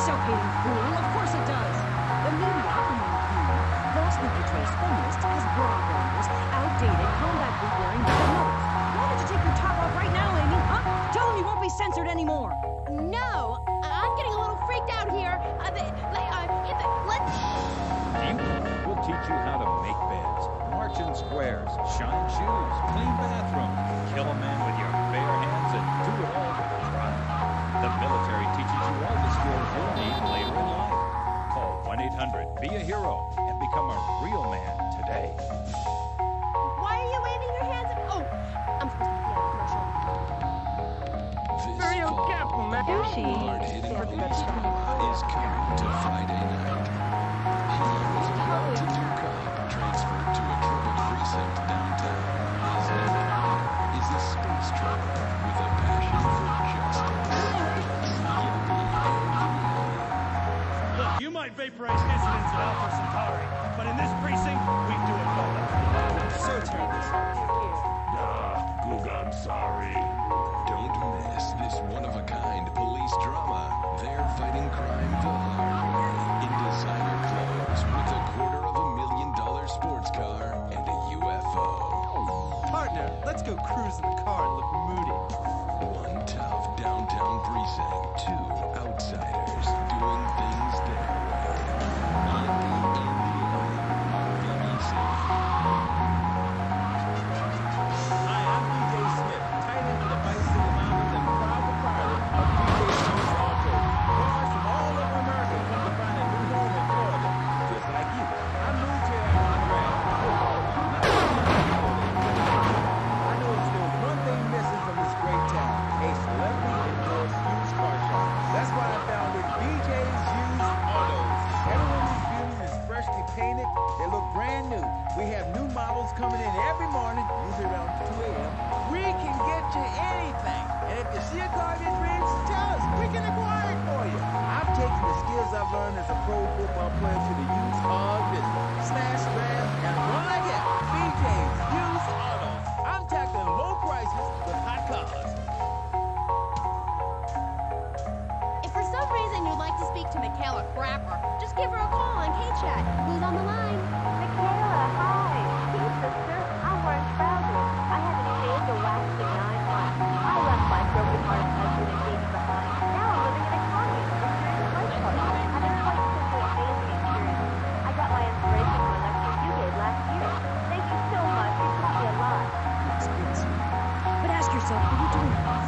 self-hating fool. Of course it does. The media, falsely portrays feminists as bra wearers, outdated, combat boot wearing bad mothers. Why don't you take your top off right now, Amy? Huh? Tell them you won't be censored anymore. No, I'm getting a little freaked out here. We'll teach you how to make beds, march in squares, shine shoes, clean bathrooms, kill a man with your bare hands, and do it all with pride. The military teaches you all the skills you'll need later in life. Call 1-800-BE-A-HERO and become a real man today. Why are you waving your hands? Oh, I'm supposed to be on a commercial. Very careful, man. Hard-hitting police drama is coming to Friday night. He was a well-to-do cop transferred to a troubled precinct downtown. His name is a space traveler with a passion for justice. Look, you might vaporize dissidents at Alpha Centauri, but in this precinct, we do it both. So terribly sorry. Google, I'm sorry. Don't miss this one-of-a-kind police drama. They're fighting crime the hard way in designer clothes with $250,000 sports car and a UFO. Partner, let's go cruise in the car and look moody. One tough downtown precinct, two outsiders doing things their way. Andy and the on BBC. Hi, I'm DJ Smith, tight end of the Bicycle Mountains and proud proprietor of DJ Smith's Auto. Cars from all over America come to find a new home in Florida, just like you. I moved here in Montreal. I know there's one thing missing from this great town, a celebrity-endorsed used car shop. That's why I founded DJ's Used Autos. Every one of these beauties is freshly painted. They look brand new. We have new models coming in every morning, usually around 2 a.m. We can get you anything. And if you see a car of your dreams, tell us. We can acquire it for you. I'm taking the skills I've learned as a pro football player to the used car business. Smash, grab, and run like it. BJ's Used Autos. I'm tackling low prices with hot cars. If for some reason you'd like to speak to Michaela Crapper, just give her a call on K-Chat. Who's on the line? Michaela, hi. Hey, sister. I'm wearing trousers. I haven't shaved or waxed in 9 months. I left my broken heart husband and baby behind. Now I'm living in a commune with a serious life partner. I've been quite simply amazing experience. I got my inspiration from a lecture you did last year. Thank you so much. You taught me a lot. It's good, sweetie. But ask yourself, what are you doing this?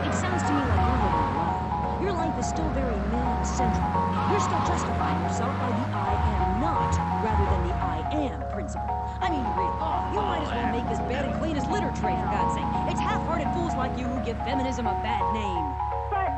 It sounds to me like you're living a lie. Your life is still very man-centric. You're still justifying yourself by the I am not, rather than the I am principle. I mean, really, you might as well make this bed and clean his litter tray, for God's sake. It's half-hearted fools like you who give feminism a bad name. But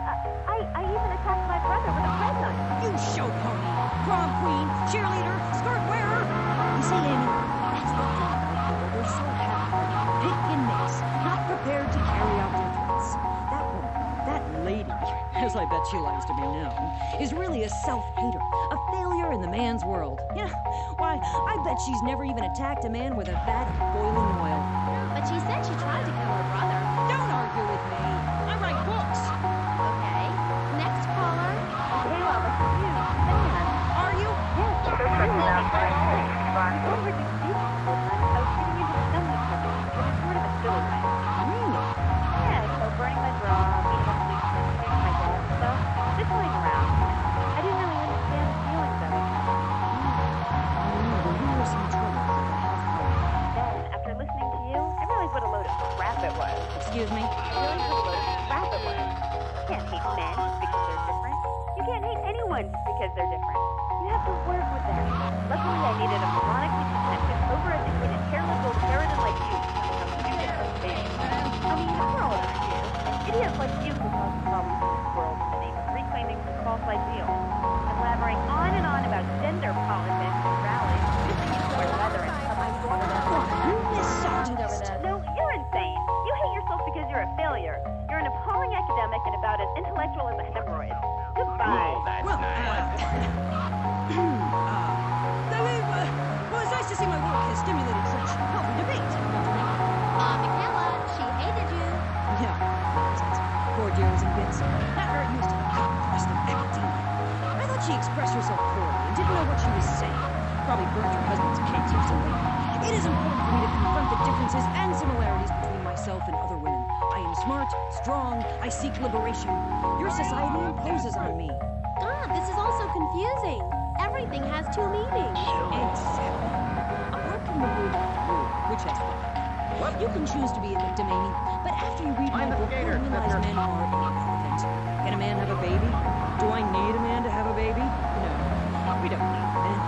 I even attacked my brother with a bread knife. You show pony, prom queen, cheerleader, skirt wearer. You see, Amy, that's the thing about people. They're so half-hearted, pick and mix, not prepared to carry out their threats. That woman, that lady, as I bet she likes to be known, is really a self-hater, a failure in the man's world. Yeah, why, I bet she's never even attacked a man with a vat of boiling oil. But she said she tried to kill her brother. Don't argue with me. I write books. Okay. Next caller. Michaela, I'm a huge fan. Are you? Yes, so true. What were you speaking for? I was getting into the numbness of it, which is sort of a silly way. Really? Yeah, so burning my bra, being a policeman, taking my dad, so just playing around. I didn't really understand the feelings of it. Well, you were some trouble for the half-hearted. Then, after listening to you, I realized what a load of crap it was. Excuse me? I realized what a load of crap it was. You can't hate men just because they're different. You can't hate anyone just because they're different. You have to work with them. Luckily, I needed a chronically dyslexic, overeducated, careless old Sheridan like you to tell me how stupid those things. I mean, we're all idiots. Idiots like you who cause problems in this world in the name of reclaiming some false ideals. And blabbering on and on about gender politics and rallies, using you to wear leather and public You misogynist. No, you're insane. You hate yourself because you're a failure. You're an appalling academic and about as intellectual as a hemorrhoid. Goodbye. Well, well, it's nice to see my work has stimulated such healthy debate. Michaela, she hated you. Yeah. Poor dear was in bits. Not very used to the cotton crust of academia. I thought she expressed herself poorly and didn't know what she was saying. Probably burnt her husband's cakes or something. It is important for me to confront the differences and similarities between myself and other women. I am smart, strong, I seek liberation. Your society imposes on me. God, this is all so confusing. Everything has two meanings. Exactly. Apart from the word rule, which has one. You can choose to be a victim, Amy, but after you read my book, you'll realize men are irrelevant. Can a man have a baby? Do I need a man to have a baby? No, we don't need men.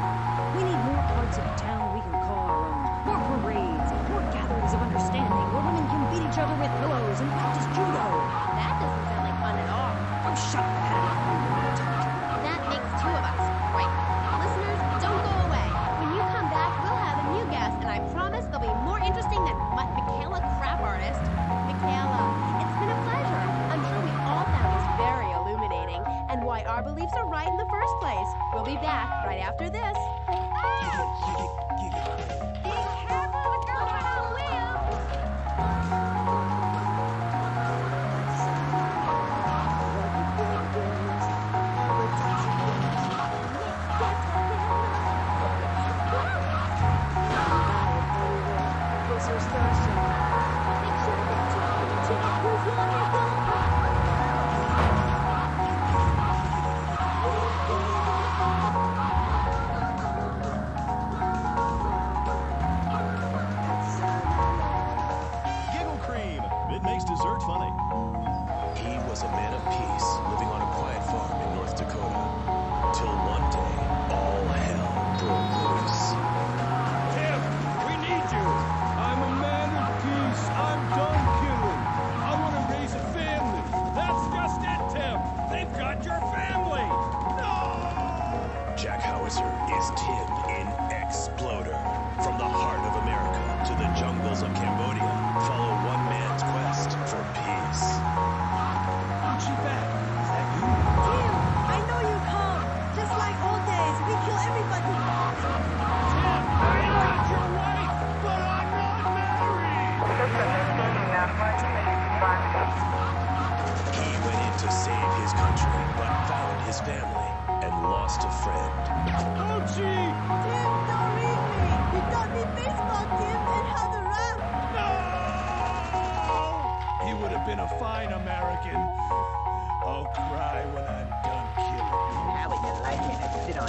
We need more parts of town we can call our own. More parades, more gatherings of understanding where women can beat each other with pillows and practice judo. That doesn't sound like fun at all. Oh, shut up, Patty. That makes two of us. Right. Listeners, don't go away. When you come back, we'll have a new guest, and I promise they'll be more interesting than Michaela Crap Artist. Michaela, it's been a pleasure. I'm sure we all found this very illuminating, and why our beliefs are right in the first place. We'll be back right after this.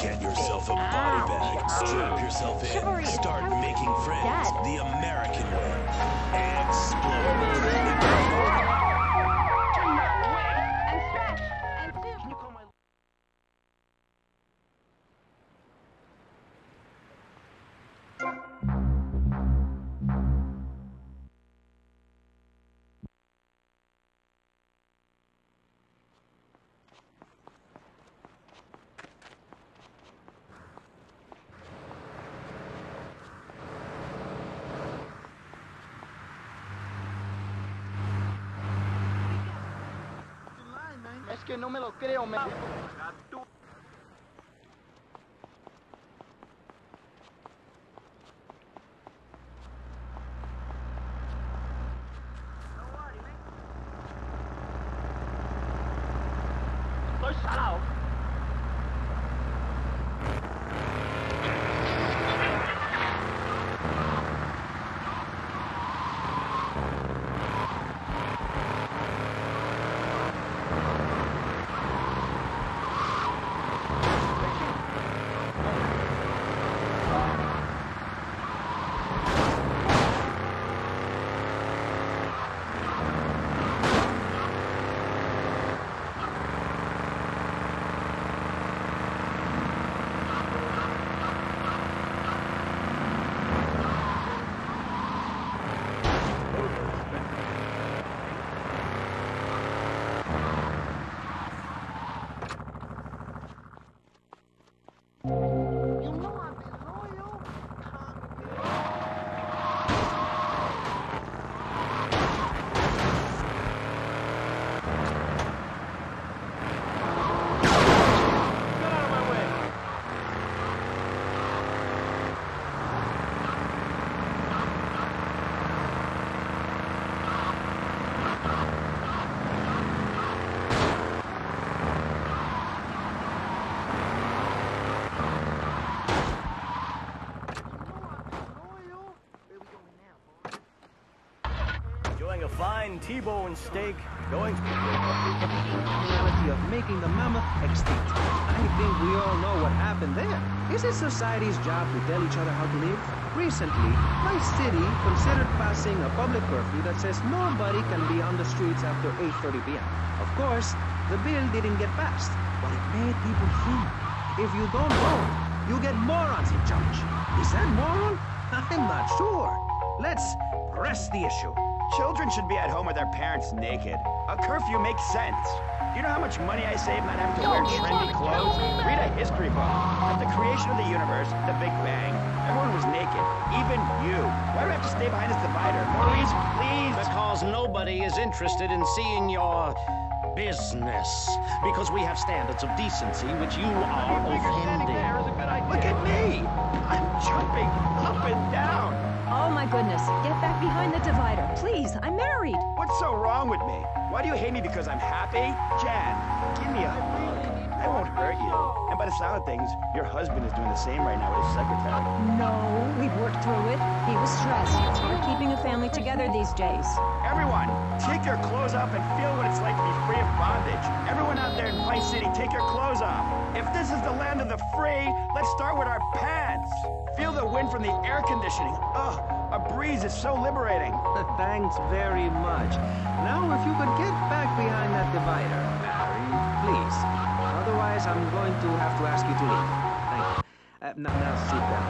Get yourself a body bag, strap yourself in, start making friends the American way. Explode. Es que no me lo creo, me... Estoy salado. T-bone steak going to be The reality of making the mammoth extinct. I think we all know what happened there. Is it society's job to tell each other how to live? Recently, my city considered passing a public curfew that says nobody can be on the streets after 8:30 p.m. Of course, the bill didn't get passed, but it made people think. If you don't vote, you get morons in charge. Is that moral? I'm not sure. Let's press the issue. Children should be at home with their parents naked. A curfew makes sense. You know how much money I save not having to wear trendy clothes? Read a history book. At the creation of the universe, the Big Bang, everyone was naked. Even you. Why do I have to stay behind this divider? Maurice, please. Because nobody is interested in seeing your business. Because we have standards of decency which you are offending. Look at me. I'm jumping up and down. Oh my goodness, get back behind the divider, please. I'm married. What's so wrong with me? Why do you hate me because I'm happy? Jan, give me a hug. I won't hurt you. And by the sound of things, your husband is doing the same right now with his secretary. No, we've worked through it. He was stressed. It's hard keeping a family together these days. Everyone, take your clothes off and feel what it's like to be free of bondage. Everyone out there in Vice City, take your clothes off. If this is the land of the free, let's start with our pants. Feel the wind from the air conditioning. Ugh, a breeze is so liberating. Thanks very much. Now, if you could get back behind that divider, Barry, please. Otherwise, I'm going to have to ask you to leave. Thank you. Now sit down.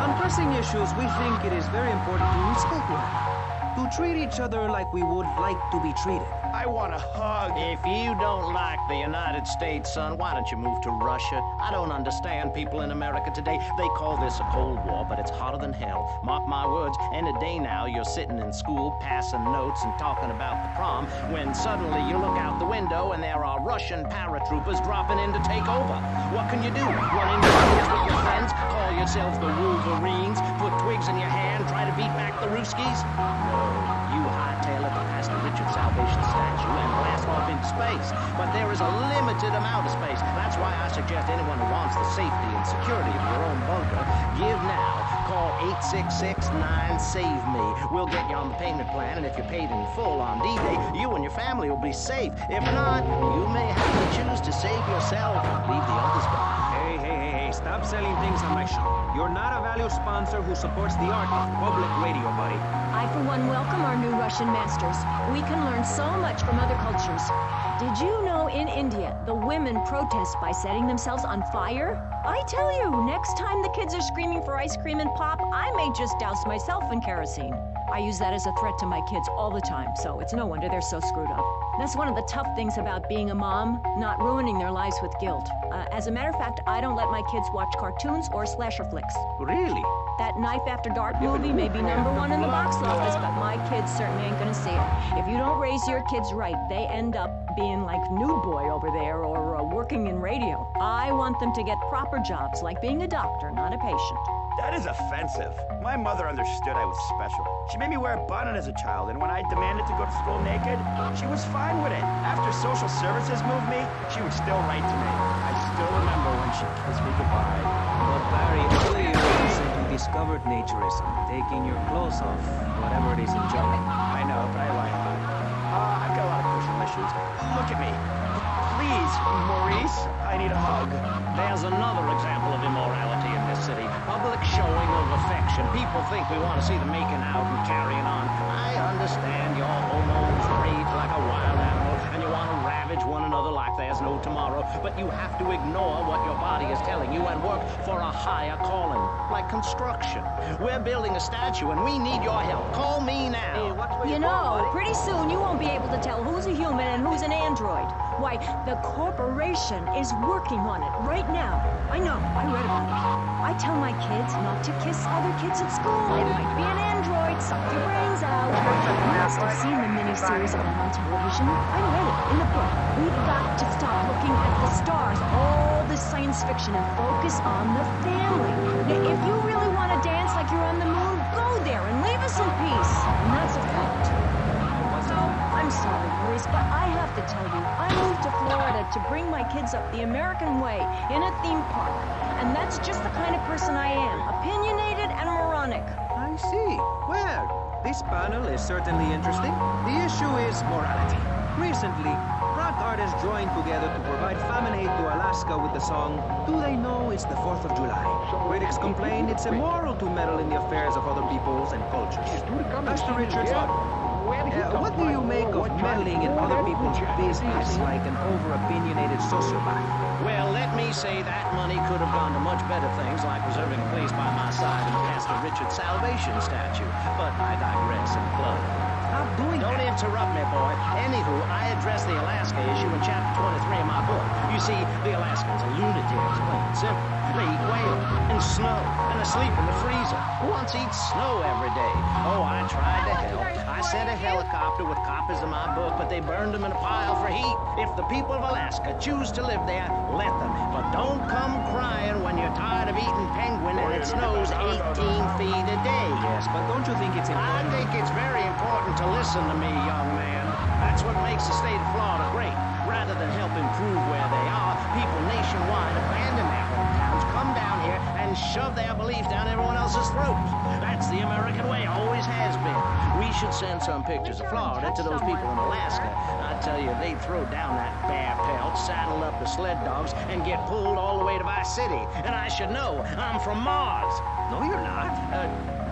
On pressing issues, we think it is very important to respect one another, to treat each other like we would like to be treated. I want a hug. If you don't like the United States, son, why don't you move to Russia? I don't understand people in America today. They call this a Cold War, but it's hotter than hell. Mark my words, any day now you're sitting in school passing notes and talking about the prom, when suddenly you look out the window and there are Russian paratroopers dropping in to take over. What can you do? Run in the woods with your friends, call yourselves the Wolverines, put twigs in your hair and try to beat back the Ruskies? No, you hightail it past the Richard Salvation statue and blast off into space. But there is a limited amount of space. That's why I suggest anyone who wants the safety and security of your own bunker, give now. Call 866-9-SAVE-ME. We'll get you on the payment plan, and if you're paid in full on D-Day, you and your family will be safe. If not, you may have to choose to save yourself and leave the others behind. Hey, stop selling things on my show. You're not a valued sponsor who supports the art of public radio, buddy. I, for one, welcome our new Russian masters. We can learn so much from other cultures. Did you know in India, the women protest by setting themselves on fire? I tell you, next time the kids are screaming for ice cream and pop, I may just douse myself in kerosene. I use that as a threat to my kids all the time, so it's no wonder they're so screwed up. That's one of the tough things about being a mom, not ruining their lives with guilt. As a matter of fact, I don't let my kids watch cartoons or slasher flicks. Really? That Knife After Dark movie may be #1 in the box office, but my kids certainly ain't gonna see it. If you don't raise your kids right, they end up being like Nude Boy over there or working in radio. I want them to get proper jobs, like being a doctor, not a patient. That is offensive. My mother understood I was special. She made me wear a bonnet as a child, and when I demanded to go to school naked, she was fine with it. After social services moved me, she would still write to me. I still remember when she kissed me goodbye. But Barry, earlier you said you discovered naturism, taking your clothes off, whatever it is in German. I know, but I lie a lot. I've got a lot of personal issues. Look at me. Please, Maurice, I need a hug. There's another example of immorality in this city. Public showing of affection. People think we want to see them making out and carrying on. I understand your hormones rage like a wild animal, and you want to ravage one another like there's no tomorrow, but you have to ignore what your body is telling you and work for a higher calling, like construction. We're building a statue, and we need your help. Call me now. You know, pretty soon you won't be able to tell who's a human and who's an android. Why, the corporation is working on it right now. I know, I read about it. I tell my kids not to kiss other kids at school. It might be an android, suck your brains out. You must have seen the miniseries of that on television. I read it in a book. We've got to stop looking at the stars, all this science fiction, and focus on the family. Now, if you really want to dance like you're on the moon, go there and leave us in peace. And that's a fact. So, I'm sorry, Maurice, but I have to tell you, I moved to Florida to bring my kids up the American way in a theme park. And that's just the kind of person I am, opinionated and moronic. I see. Where? This panel is certainly interesting. The issue is morality. Recently, rock artists joined together to provide famine aid to Alaska with the song, Do They Know It's the 4th of July? Critics complain it's immoral to meddle in the affairs of other peoples and cultures. Pastor Richards, what do you make of meddling in other people's business like an over-opinionated sociopath? Well, let me say that money could have gone to much better things, like reserving a place by my side in Pastor Richard's salvation statue. But I digress and plug. Don't interrupt me, boy. Anywho, I address the Alaska issue in chapter 23 of my book. You see, the Alaskans are lunatics, plain and simple. They eat whale and snow and asleep in the freezer. Who wants to eat snow every day? Oh, I tried to help. I sent a helicopter with copies of my book, but they burned them in a pile for heat. If the people of Alaska choose to live there, let them. But don't come crying when you're tired of eating penguin and it snows 18 feet a day. Yes, but don't you think it's important? I think it's very important to listen to me, young man. That's what makes the state of Florida great. Rather than help improve where they are, people nationwide abandon their hometowns, come down here, and shove their beliefs down everyone else's throats. That's the American way, always has been. We should send some pictures of Florida to those people in Alaska. I tell you, they'd throw down that bear pelt, saddle up the sled dogs, and get pulled all the way to Vice City. And I should know, I'm from Mars. No, you're not.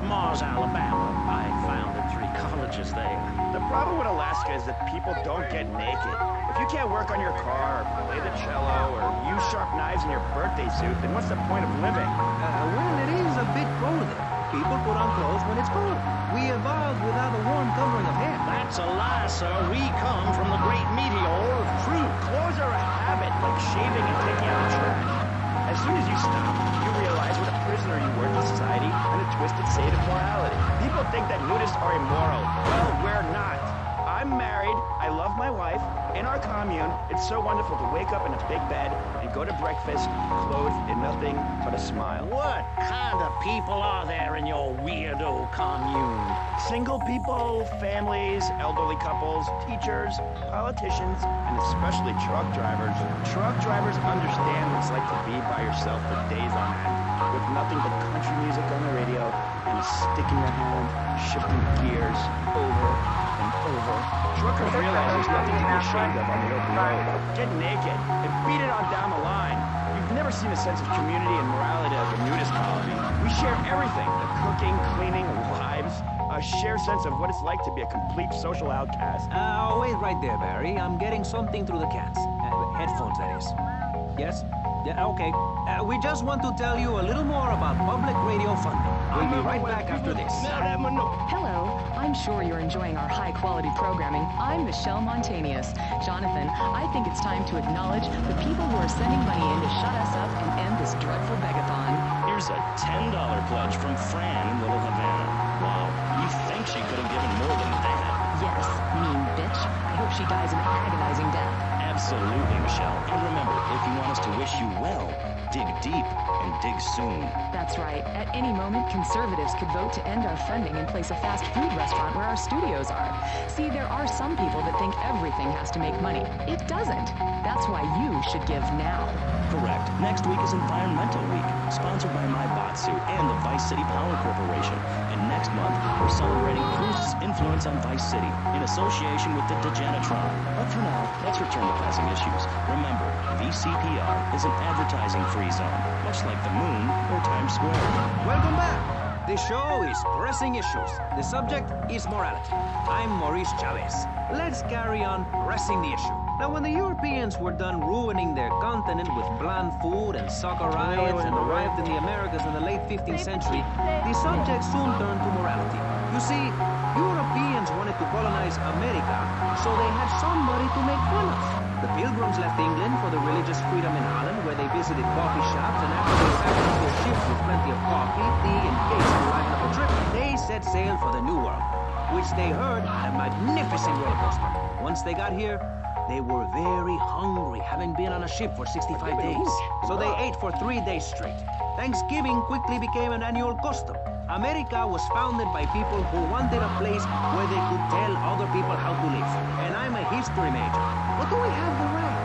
Mars, Alabama. I founded 3 colleges there. The problem with Alaska is that people don't get naked. If you can't work on your car, or play the cello, or use sharp knives in your birthday suit, then what's the point of living? Well, it is a bit cold there. People put on clothes when it's cold. We evolved without a warm covering of hair. That's a lie, sir. We come from the great meteor of truth. Clothes are a habit, like shaving and taking out the trash. As soon as you stop, you realize what a prisoner you were to society and the twisted state of morality. People think that nudists are immoral. Well, we're not. I'm married, I love my wife, in our commune, it's so wonderful to wake up in a big bed and go to breakfast clothed in nothing but a smile. What kind of people are there in your weirdo commune? Single people, families, elderly couples, teachers, politicians, and especially truck drivers. Truck drivers understand what it's like to be by yourself for days on end, with nothing but country music on the radio and a stick in your hand, shifting gears over and over. Truckers realize there's nothing to be ashamed of on the open road. Get naked and beat it on down the line. You've never seen a sense of community and morality like a nudist colony. We share everything, the cooking, cleaning, lives, a shared sense of what it's like to be a complete social outcast. Wait right there, Barry. I'm getting something through the cans. Headphones, that is. Yes? Yeah, okay. We just want to tell you a little more about public radio funding. We'll be right back after this. Hello. I'm sure you're enjoying our high-quality programming. I'm Michelle Montanius. Jonathan, I think it's time to acknowledge the people who are sending money in to shut us up and end this dreadful begathon. Here's a $10 pledge from Fran in Little Havana. Wow, you think she could have given more than that? Yes, mean bitch. I hope she dies an agonizing death. Absolutely, Michelle. And remember, if you want us to wish you well, dig deep and dig soon. That's right. At any moment, conservatives could vote to end our funding and place a fast food restaurant where our studios are. See, there are some people that think everything has to make money. It doesn't. That's why you should give now. Correct. Next week is Environmental Week, sponsored by My Batsu and the Vice City Power Corporation. And next month, we're celebrating Proust's influence on Vice City in association with the Degenitron. But for now, let's return to pressing issues. Remember, VCPR is an advertising-free zone, much like the moon or Times Square. Welcome back. The show is Pressing Issues. The subject is morality. I'm Maurice Chavez. Let's carry on pressing the issue. Now, when the Europeans were done ruining their continent with bland food and soccer riots and arrived in the Americas in the late 15th century, the subject soon turned to morality. You see, Europeans wanted to colonize America, so they had somebody to make fun of. The Pilgrims left England for the religious freedom in Holland, where they visited coffee shops, and after they packed up their ships with plenty of coffee, tea, and cakes to liven up the trip, they set sail for the New World, which they heard had a magnificent roller coaster. Once they got here, they were very hungry, having been on a ship for 65 days. So they ate for 3 days straight. Thanksgiving quickly became an annual custom. America was founded by people who wanted a place where they could tell other people how to live. And I'm a history major. But do we have the right?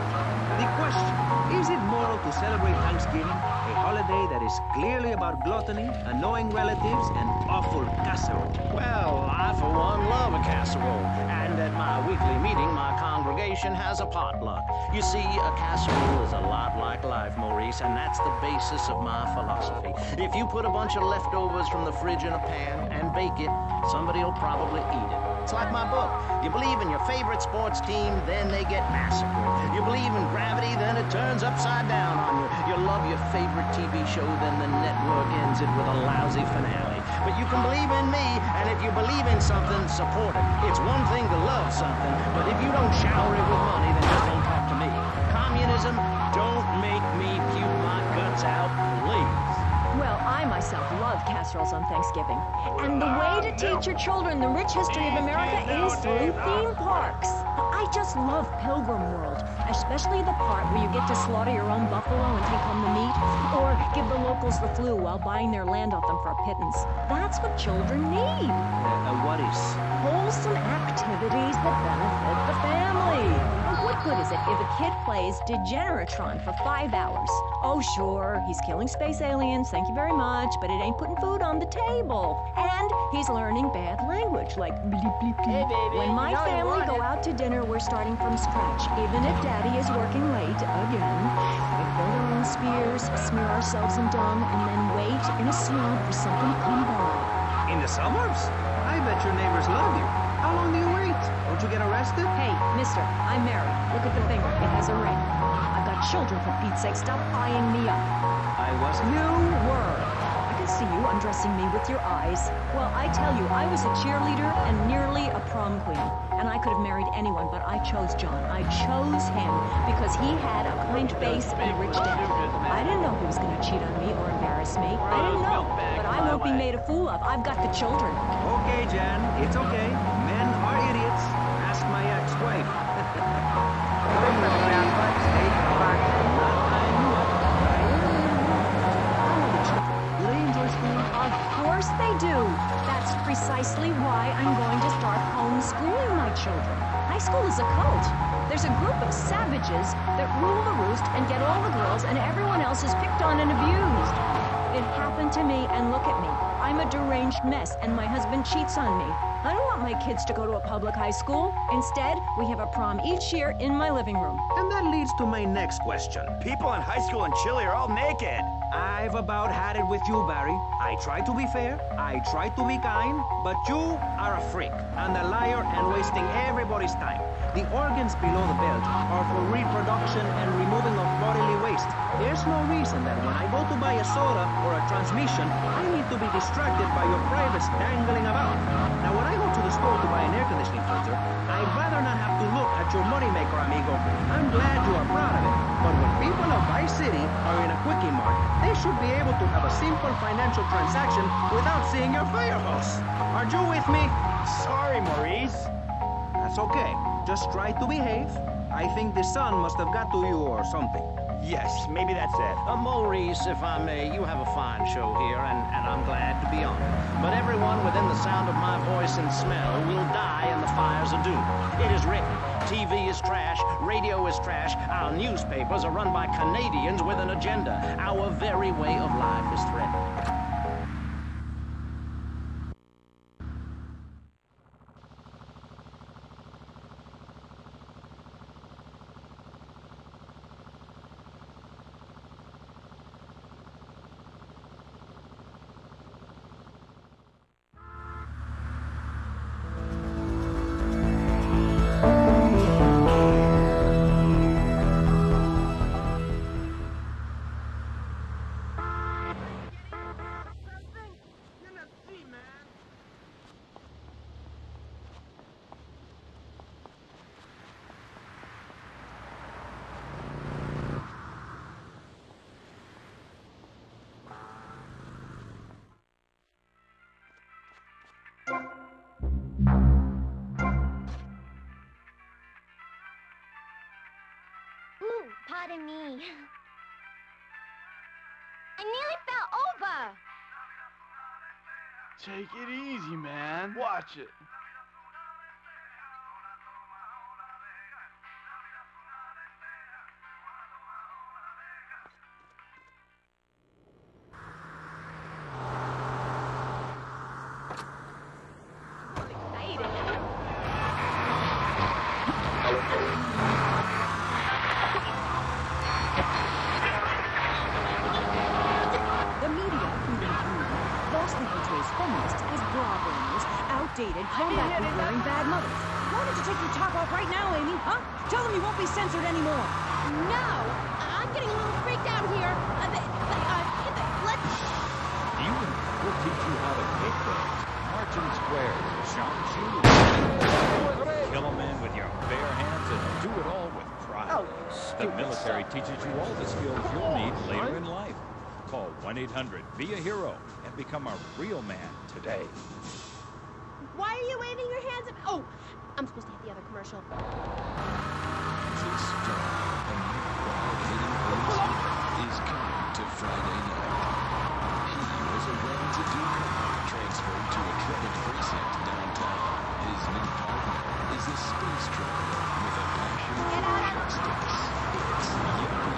The question, is it moral to celebrate Thanksgiving, a holiday that is clearly about gluttony, annoying relatives, and awful casserole. Well, I, for one, love a casserole. And at my weekly meeting, my congregation has a potluck. You see, a casserole is a lot like life, Maurice, and that's the basis of my philosophy. If you put a bunch of leftovers from the fridge in a pan and bake it, somebody will probably eat it. It's like my book. You believe in your favorite sports team, then they get massacred. You believe in gravity, then it turns upside down on you. You love your favorite TV show, then the network ends it with a lousy finale. But you can believe in me, and if you believe in something, support it. It's one thing to love something, but if you don't shower it with money, then just don't talk to me. Communism, don't make me puke my guts out, please. Well, I myself love casseroles on Thanksgiving. And the way to teach your children the rich history of America is through theme parks. I just love Pilgrim World, especially the part where you get to slaughter your own buffalo and take home the meat, or give the locals the flu while buying their land off them for a pittance. That's what children need. What is? Wholesome activities that benefit the family. What good is it if a kid plays Degeneratron for 5 hours? Oh, sure, he's killing space aliens, thank you very much, but it ain't putting food on the table. And he's learning bad language, like bleep, bleep, bleep. Hey, baby, when my family go out to dinner, we're starting from scratch, even if Daddy is working late again. We build our own spears, smear ourselves in dung, and then wait in a swamp for something to come by. In the suburbs? I bet your neighbors love you. How long do you wait? Don't you get arrested? Hey, mister, I'm married. Look at the finger. It has a ring. I've got children, for Pete's sake. Stop eyeing me up. I was... You were. I can see you undressing me with your eyes. Well, I tell you, I was a cheerleader and nearly a prom queen. And I could have married anyone, but I chose John. I chose him because he had a kind face and a rich dad. I didn't know he was going to cheat on me or embarrass me. I didn't know. But I won't be made a fool of. I've got the children. Okay, Jan. It's okay. Men are idiots. Ask my ex-wife. Do they enjoy school? Of course they do. That's precisely why I'm going to start homeschooling my children. High school is a cult. There's a group of savages that rule the roost and get all the girls, and everyone else is picked on and abused. It happened to me, and look at me. I'm a deranged mess, and my husband cheats on me. I don't want my kids to go to a public high school. Instead, we have a prom each year in my living room. And that leads to my next question. People in high school in Chile are all naked. I've about had it with you, Barry. I try to be fair, I try to be kind, but you are a freak, and a liar, and wasting everybody's time. The organs below the belt are for reproduction and removing of bodily waste. There's no reason that when I go to buy a soda or a transmission, I need to be distracted by your privates dangling about. Now, when I go to the store to buy an air conditioning filter, I'd rather not have to look at your moneymaker, amigo. I'm glad you are proud of it. But when people of Vice City are in a quickie mart, they should be able to have a simple financial transaction without seeing your fire hose. Are you with me? Sorry, Maurice. That's okay. Just try to behave. I think the sun must have got to you or something. Yes, maybe that's it. Maurice, if I may, you have a fine show here, and I'm glad to be on it. But everyone within the sound of my voice and smell will die in the fires of doom. It is written, TV is trash, radio is trash, our newspapers are run by Canadians with an agenda. Our very way of life is threatened. Pardon me. I nearly fell over. Take it easy, man. Watch it. and combat with wearing bad mothers. Why don't you take your top off right now, Amy, huh? Tell them you won't be censored anymore. No! I'm getting a little freaked out here. Let's... We'll teach you how to make beds, march in squares, shine shoes, kill a man with your bare hands, and do it all with pride. Oh, the military teaches you all the skills you'll need later in life. Call 1-800-BE-A-HERO and become a real man today. Why are you waving your hands at... Oh, I'm supposed to hit the other commercial. This strong and wild-hating policeman is coming to Friday night. He was a well-to-do cop transferred to a troubled precinct downtown. His new partner is a space traveler with a passion for justice. It's Yippee and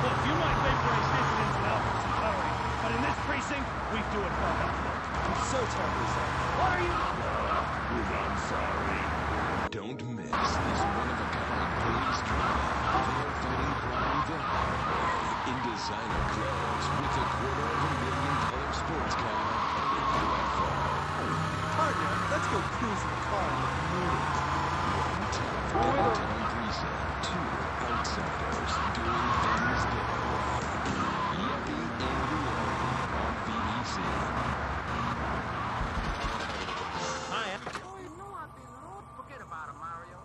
Look, you might vaporize incidents in Alpha Centauri, but in this precinct, we do it for nothing. I'm so terribly sorry. What are you? I'm sorry. Don't miss this one-of-a-kind police drama. They're fighting crime the hard way in designer clothes with a $250,000 sports car and a UFO. Partner, let's go cruise the car in the community. Downtown precinct, two outsiders doing things different. Yippee and on VEC. Forget about it, Mario.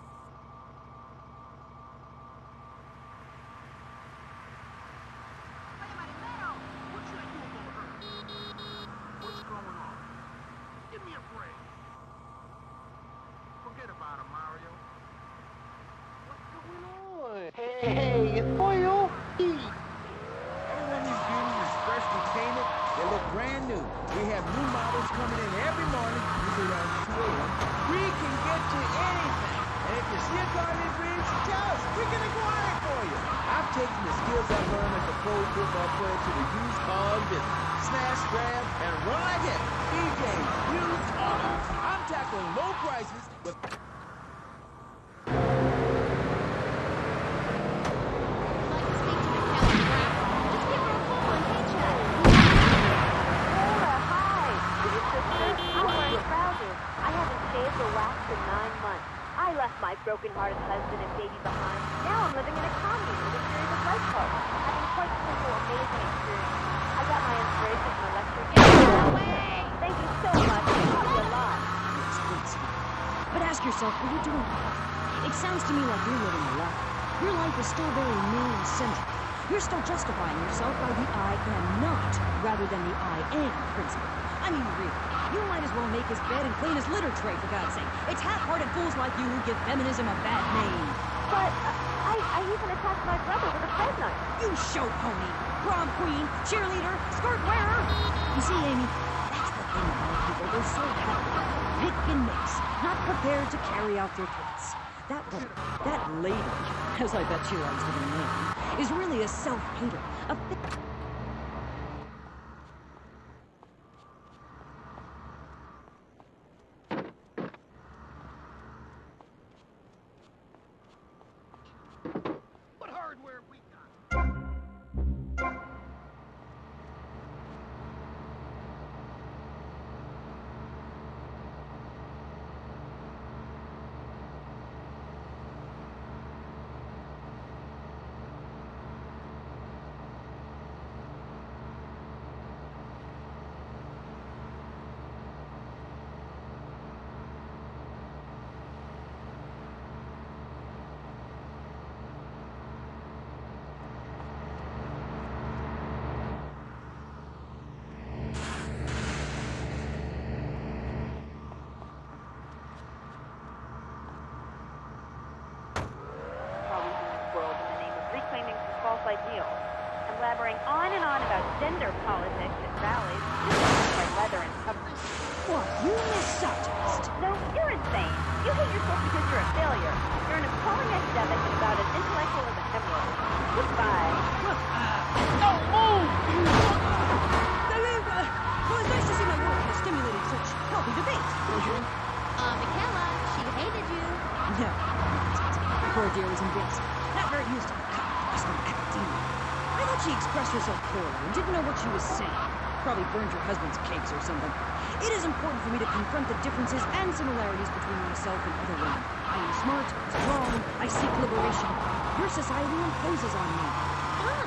What's going on? Give me a break. Forget about it, Mario. What's going on? Hey, it's Oil. Everyone these beauties is freshly painted. They look brand new. We have new models coming in every morning, usually around 2 a.m. We can get you anything. And if you see a car in dreams, tell us. We're going to go on it for you. I've taken the skills I learned as a pro football player to the used car business. Smash, grab, and run like it. DJ, used auto. I'm tackling low prices with... I left my broken-hearted husband and baby behind. Now I'm living in a commune with a series of life parties, having quite a simple, amazing experience. I got my inspiration from electric. Thank you so much. I taught me a lot. It's good, sweetie. But ask yourself, are you doing it? It sounds to me like you're living a lie. Your life is still very man-centric. You're still justifying yourself by the I am not, rather than the I am principle. I mean, really, you might as well make his bed and clean his litter tray, for God's sake. It's half-hearted fools like you who give feminism a bad name. But I even attacked my brother with a bread knife. You show pony, prom queen, cheerleader, skirt wearer. You see, Amy, that's the thing about people. They're so happy. Pick and mix, not prepared to carry out their threats. That woman, that lady, as I bet she likes to be named, is really a self-hater, a ideals. I'm blabbering on and on about gender politics at rallies, just by leather and covers. What? You misogynist? No, you're insane. You hate yourself because you're a failure. You're an appalling academic and about as intellectual as a emerald. Goodbye. No, move! Well, it's nice to see my work has stimulated such healthy debate. Michaela, she hated you. No, poor dear was embarrassed. Not very used to the academia. I thought she expressed herself poorly and didn't know what she was saying. probably burned your husband's cakes or something. It is important for me to confront the differences and similarities between myself and other women. I am smart, strong, I seek liberation. Your society imposes on me.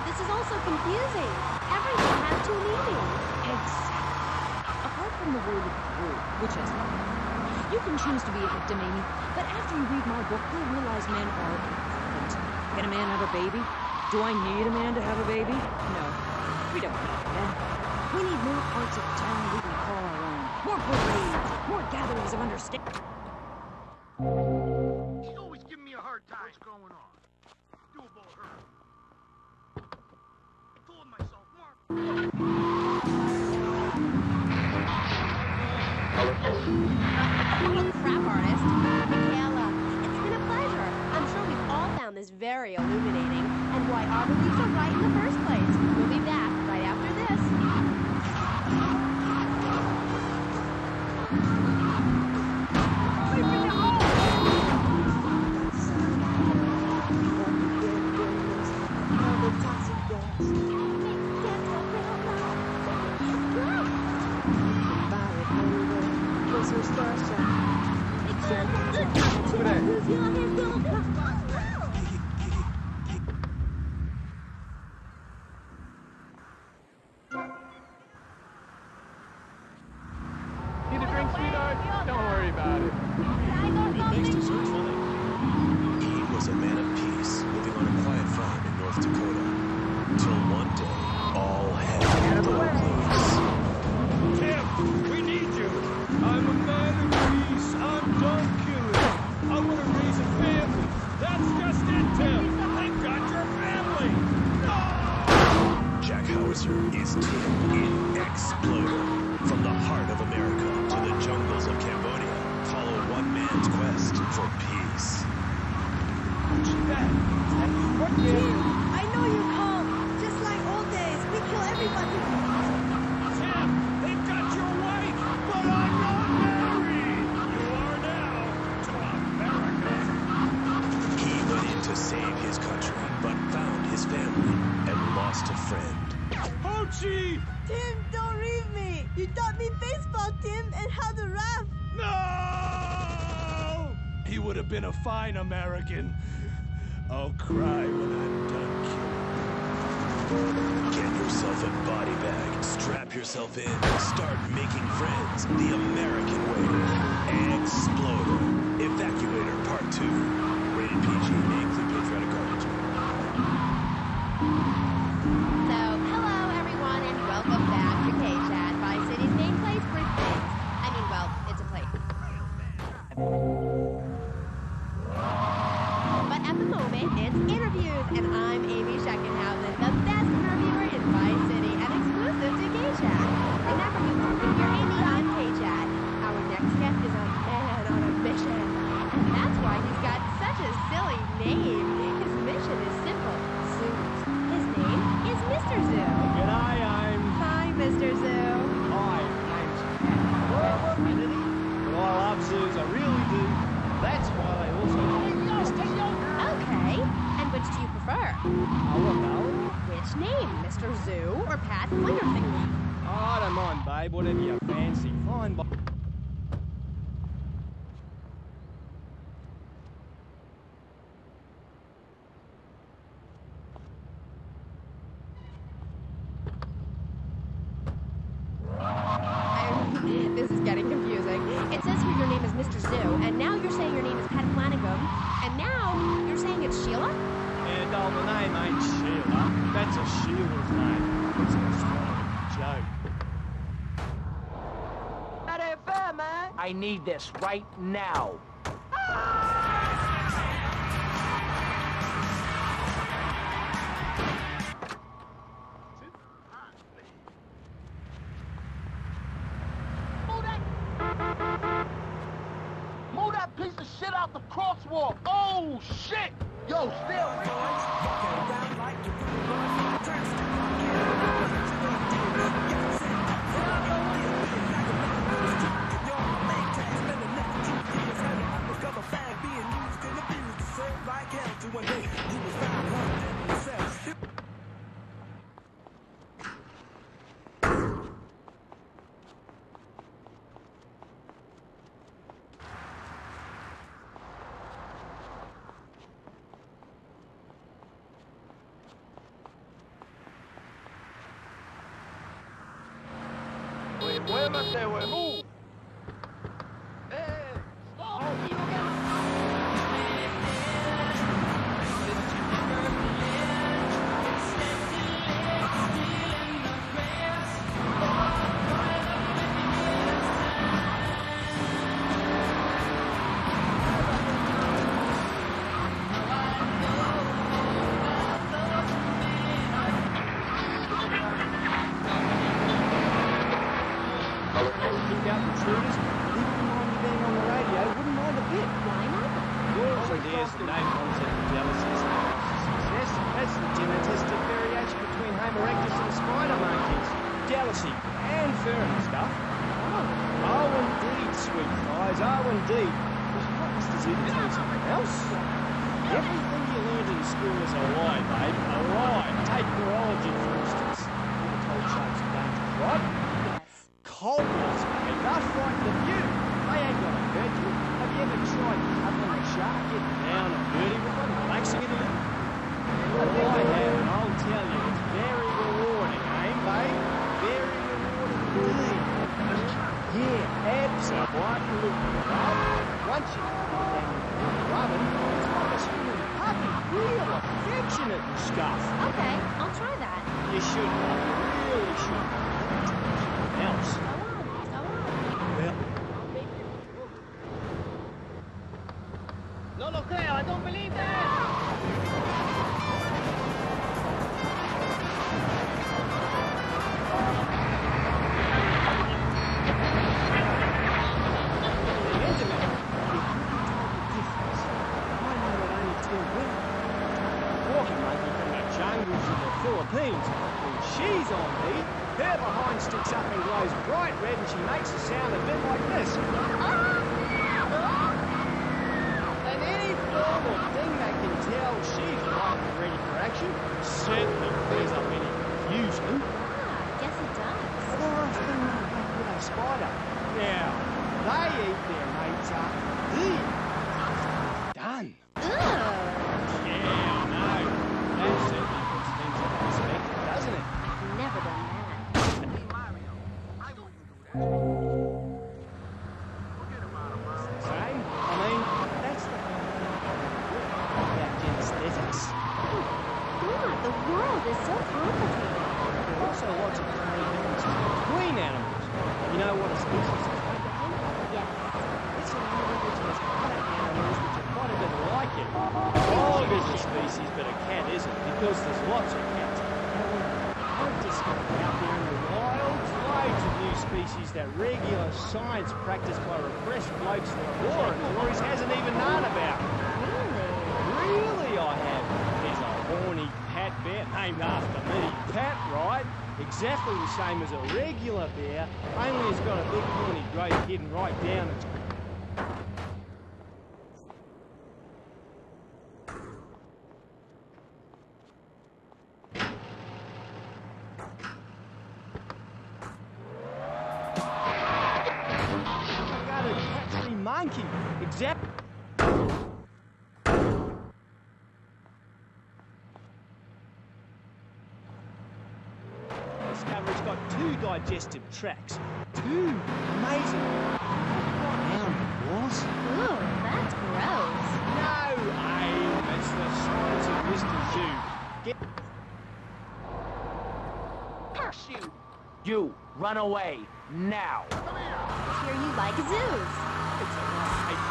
This is also confusing. Everything has two meanings. Exactly. Apart from the word rule, which has you can choose to be a victimamy, but after you read my book, you'll realize men are irrelevant. Can a man have a baby? Do I need a man to have a baby? No. We don't need that. We need more parts of town we can call our own. More parades, more gatherings of understanding. She's always giving me a hard time. What's going on? Do about her. Told myself more. Hello, crap artist. Michaela, it's been a pleasure. I'm sure we've all found this very illuminating, and why our beliefs are right in the first place. We'll be back right after this. Need a drink, sweetheart? Don't worry about it. Makes dessert funny. He was a man of peace, living on a quiet farm in North Dakota. Till one day, all hell broke loose. Tim, we need you. I'm a man of peace. I'm done killing. I want to raise a family. That's just it, Tim. I got your family. Jack Hauser is Tim in Exploder. From the heart of America to the jungles of Cambodia, follow one man's quest for peace. What Tim, I know you called. Just like old days, we kill everybody. Tim, they've got your wife, but I'm not married. You are now to America. He went in to save his country, but found his family and lost a friend. Ho Chi! Tim, don't leave me. You taught me baseball, Tim, and how to rap. No! He would have been a fine American. I'll cry when I'm done killing. Get yourself a body bag, strap yourself in, start making friends the American way. Exploder. Evacuator Part 2. Rated PG. May include patriotic garbage. So, hello everyone, and welcome back to K-Chat, Vice City's main place for things. I mean, well, it's a place. But at the moment, it's interviews, and I'm Amy Scheckenhausen, the best interviewer in Vice City, and exclusive to K-Chat. Remember, you can hear Amy on K-Chat. Our next guest is a man on a mission, and that's why he's got such a silly name. His mission is simple: zoos. His name is Mr. Zoo. G'day, Hi, Mr. Zoo. Hi, name's But I love zoos, I really do. That's why they also call me Mr. Zoo. Okay, and which do you prefer? Which name, Mr. Zoo or Pat Flingerfinger? Oh, I don't mind, babe. Whatever you fancy. Fine, but... This is getting confusing. It says here your name is Mr. Zoo, and now you're saying your name is Pat Flanagan, and now you're saying it's Sheila? Yeah, doll, the name ain't Sheila. That's a Sheila's name. It's an Australian joke. That ain't fair, man. I need this right now. Move that piece of shit out the crosswalk. Oh, shit. Yo, still, boys. Stay away, move! Hey, stop! Science practiced by repressed blokes that war authorities hasn't even known about. Really, I have. There's a horny Pat bear named after me. Pat, right? Exactly the same as a regular bear, only it's got a big horny growth hidden right down its... Exactly. Discovery's got 2 digestive tracts. 2 amazing. Was? Ooh, that's gross. No, Abe. That's the science of Mr. Zoo. Get... Curse you! You, run away, now! Hear you like zoos. It's a nice people.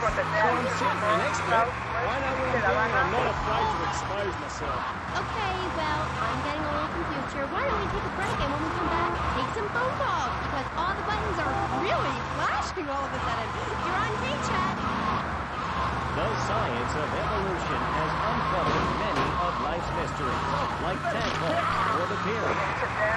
That's I'm certainly an expert. I know what I'm doing. I'm not afraid to expose myself. Okay, well, I'm getting a little confused here. Why don't we take a break and when we come back, take some phone calls because all the buttons are really flashing all of a sudden. You're on K-Chat. The science of evolution has uncovered many of life's mysteries, like tadpoles or the pyramid.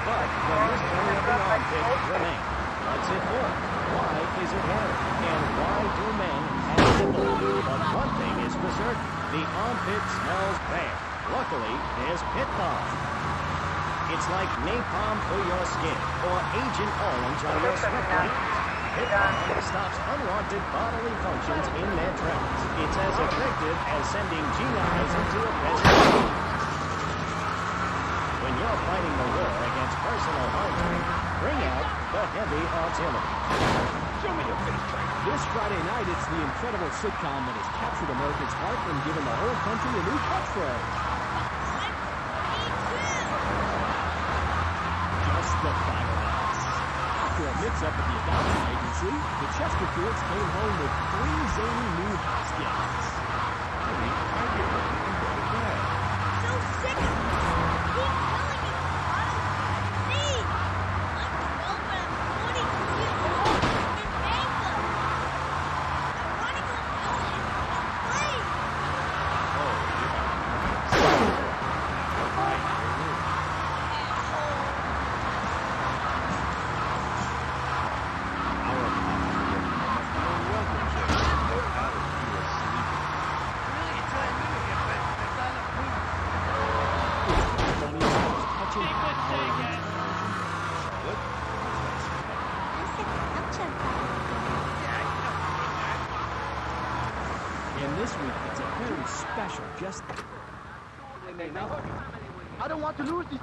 But the mystery of the armpit remains. What's it for? Why is it hairy? And why do men have nipples? But one thing is for certain, the armpit smells bad. Luckily, there's Pit Balm. It's like napalm for your skin, or Agent Orange on your sweat glands. Pit Balm stops unwanted bodily functions in their tracks. It's as effective as sending GIs into a prison. When when you're fighting the war against personal harm, bring out the heavy artillery. Show me your face, Frank. This Friday night, it's the incredible sitcom that has captured America's heart and given the whole country a new catchphrase. Just the facts. After a mix-up at the adoption agency, the Chesterfields came home with 3 zany new house guests. Honey, I get ready and go to bed. So sick of this. Keep telling me what I need. I'm 12 and I'm 42 years old and bankrupt. I want to go out and play. Oh, And this week, it's a very special just... I don't want to lose this.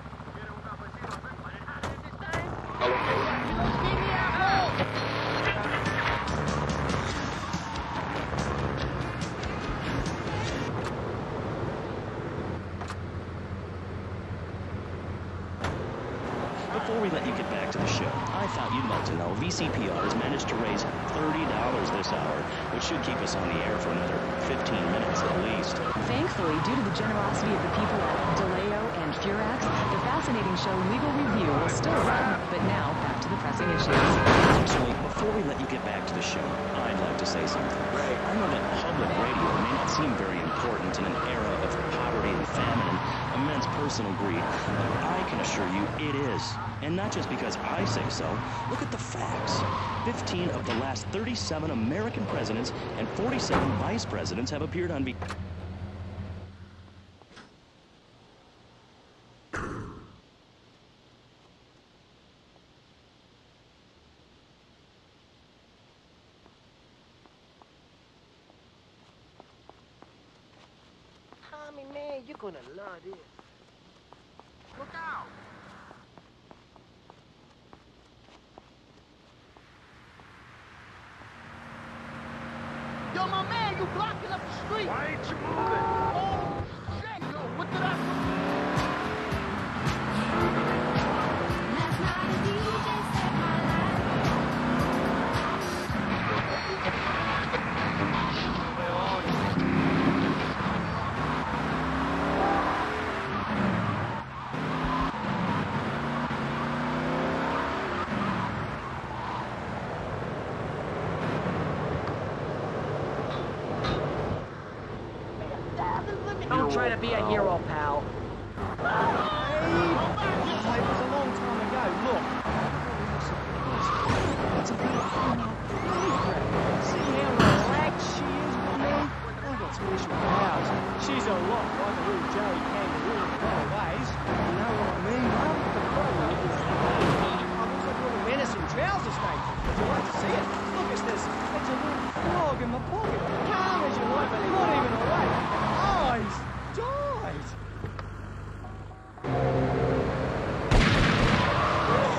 Before we let you get back to the show, I thought you'd like to know VCPR has managed to raise $30 this hour, which should keep us on the air for another 15 minutes at least. Thankfully, due to the generosity of the people at DeLeo and Furax, the fascinating show Legal Review will still run. But now, back to the pressing issues. So, before we let you get back to the show, I'd like to say something. I know that public radio may not seem very important in an era of poverty and famine and immense personal greed, but I can assure you it is. And not just because I say so. Look at the facts. 15 of the last 37 American presidents and 47 vice presidents have appeared on Tommy, man, you're gonna love this. Look out! Yo, my man, you blocking up the street. Why ain't you moving? Oh, shit. Yo, what did I do? Last night a DJ set my Don't try to be a hero, pal. It was a long time ago. Look. It's about see how relaxed she is with me? I got special powers. She's a lot like a little Joey kangaroo in a lot of ways. You know what I mean, love? The problem is I wish I brought a menacing trousers, mate. Would you like to see it? Look at this. It's a little frog in my pocket. Calm as you like, but not even awake. Eyes died.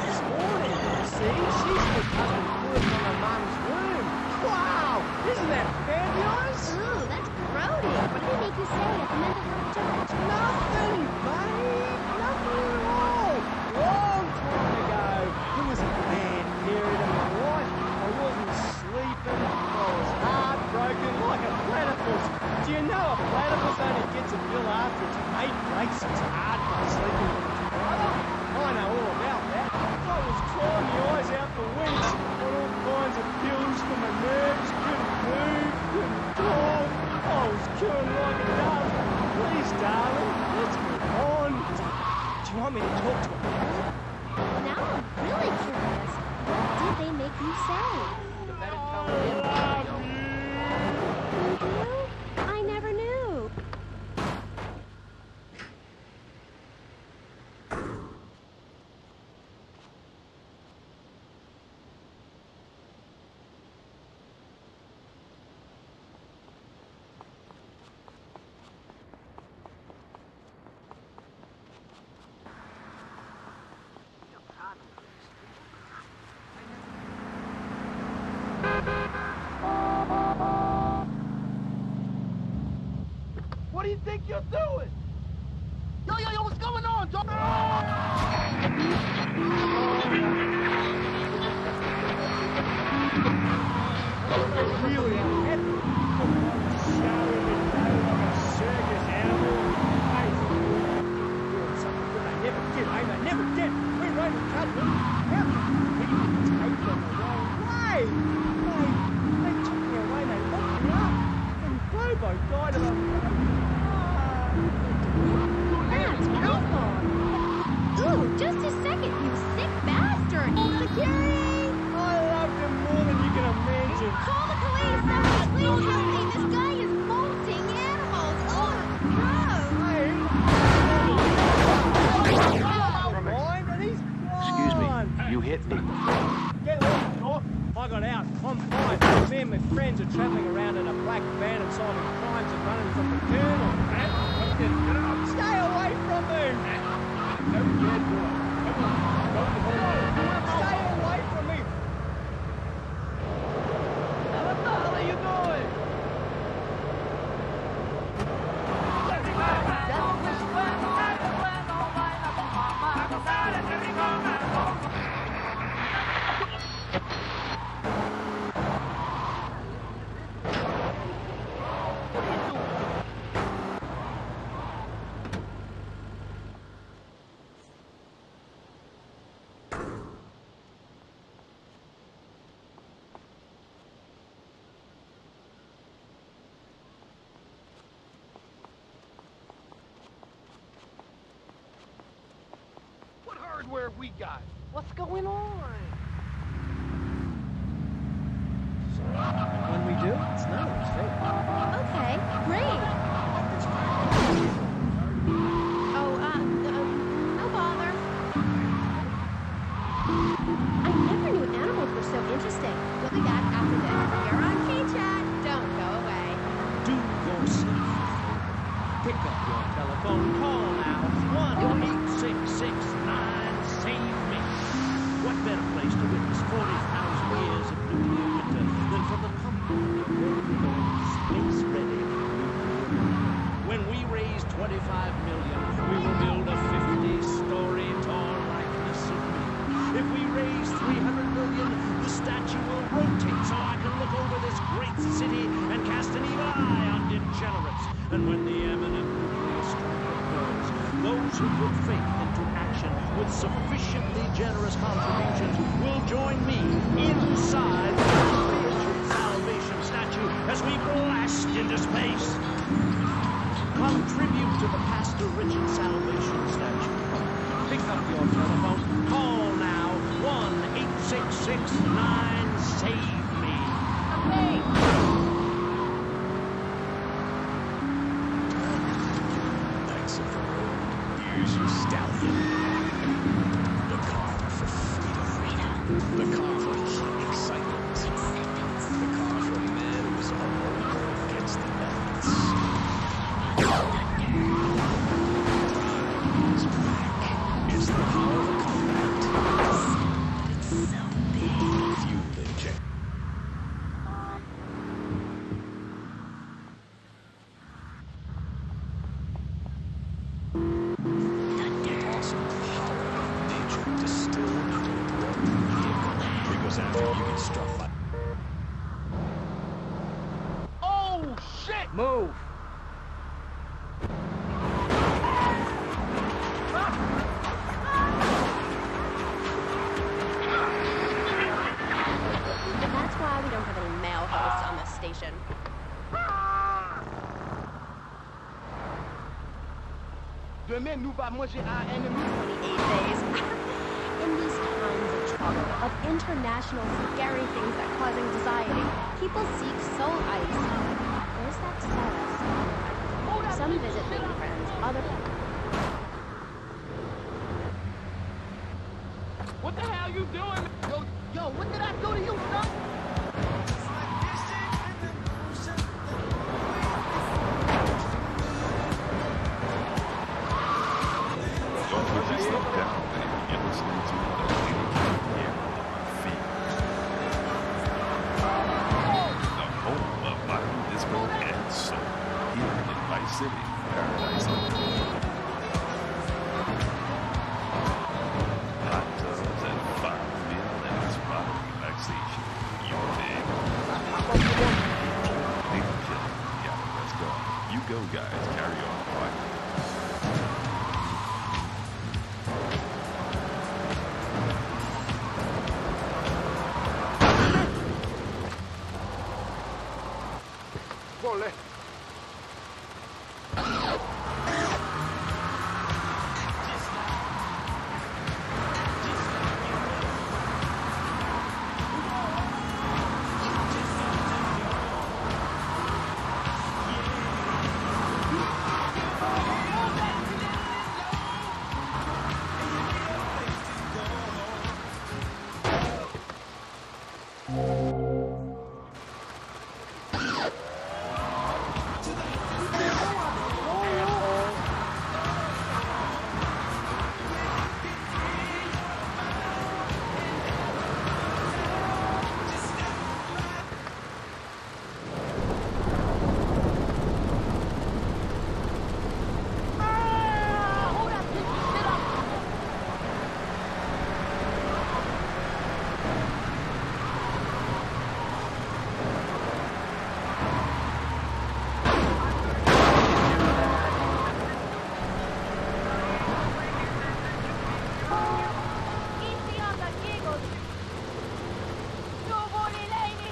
This morning, see, she's the custom food from her mum's room. Wow, isn't that fabulous? Ooh, that's grody. What did they make you say at the mental health judge? Nothing, babe. Nothing at all. Long time ago, there was a bad period in my life. I wasn't sleeping. I was heartbroken like a platypus. Do you know a platypus only gets a bill after its mate breaks its heart by sleeping with its brother? I know all about that. I was crying my eyes out for weeks. Got all kinds of pills for my nerves. Couldn't move, couldn't talk. I was chewing like a dove. Please, darling, let's move on. Do you want me to talk to her? Now I'm really curious. What did they make you say? You better tell him. I never knew. What do you think you're doing? Yo, what's going on, dog? Really heavy. Showering it down like a circus animal. Hey, doing something that I never did. I never did. We're right in touch with him. People take them the wrong way. They took me away and they locked me up. And oh my God, That's awful. Ooh, just a second, you sick bastard. Security! I loved him more than you can imagine. Call the police! Somebody please help me! This guy is molting animals! Oh, Excuse me, you hit me. Get off, North! I got out. I'm fine. Me and my friends are travelling around in a black van and solving crimes and running from the colonel. Get out! Stay away from me! Don't get boy. Come on. Stay away from me! What the hell are you doing? What hardware we got? What's going on? When we do, it's none of it's fake. okay, great. Oh, no bother. I never knew animals were so interesting. We'll be back after this. You're on K-Chat. Don't go away. Do yourself a favor. Pick up your telephone call now. 1-866-9-SAVE-ME. What better place to witness 40,000 years of nuclear winter than from the compound of space-ready nuclear. When we raise 25 million, we will build a 50-story tall likeness of me. If we raise 300 million, the statue will rotate so I can look over this great city and cast an evil eye on degenerates. And when the eminent nuclear strike occurs, those who put faith into action with sufficiently generous contributions will join me inside the Richard Salvation statue as we blast into space. Contribute to the Pastor Richard Salvation statue. Pick up your telephone. Call now. 1-866-9-SAVE-ME. Knights of the road, here's your stallion. The car for freedom. The car for hot excitement. The car for a man who is alone against the elements. Crime is back. It's the power of a compact. It's so big. Fuel injection. Awesome power of nature distilled into a brand new vehicle. Because after you get struck by... Oh, shit! Move! That's why we don't have any male hosts on this station. Demain, nous va manger un ennemi. 28 days. In these times of trouble, of international scary things that cause anxiety, people seek soul ice. Where's that status? Some visit making friends, other... What the hell you doing? Yo, what did I do to you, son? Don't put yourself down and begin listening to what a lady can hear on my feet. The home of modern disco and soul. Here in Vice Vice City, paradise on earth. Hot tubs and fine meal and spot relaxation. You dig? Lethal killing. Yeah, let's go. You go, guys. Carry on. Quiet. Vole.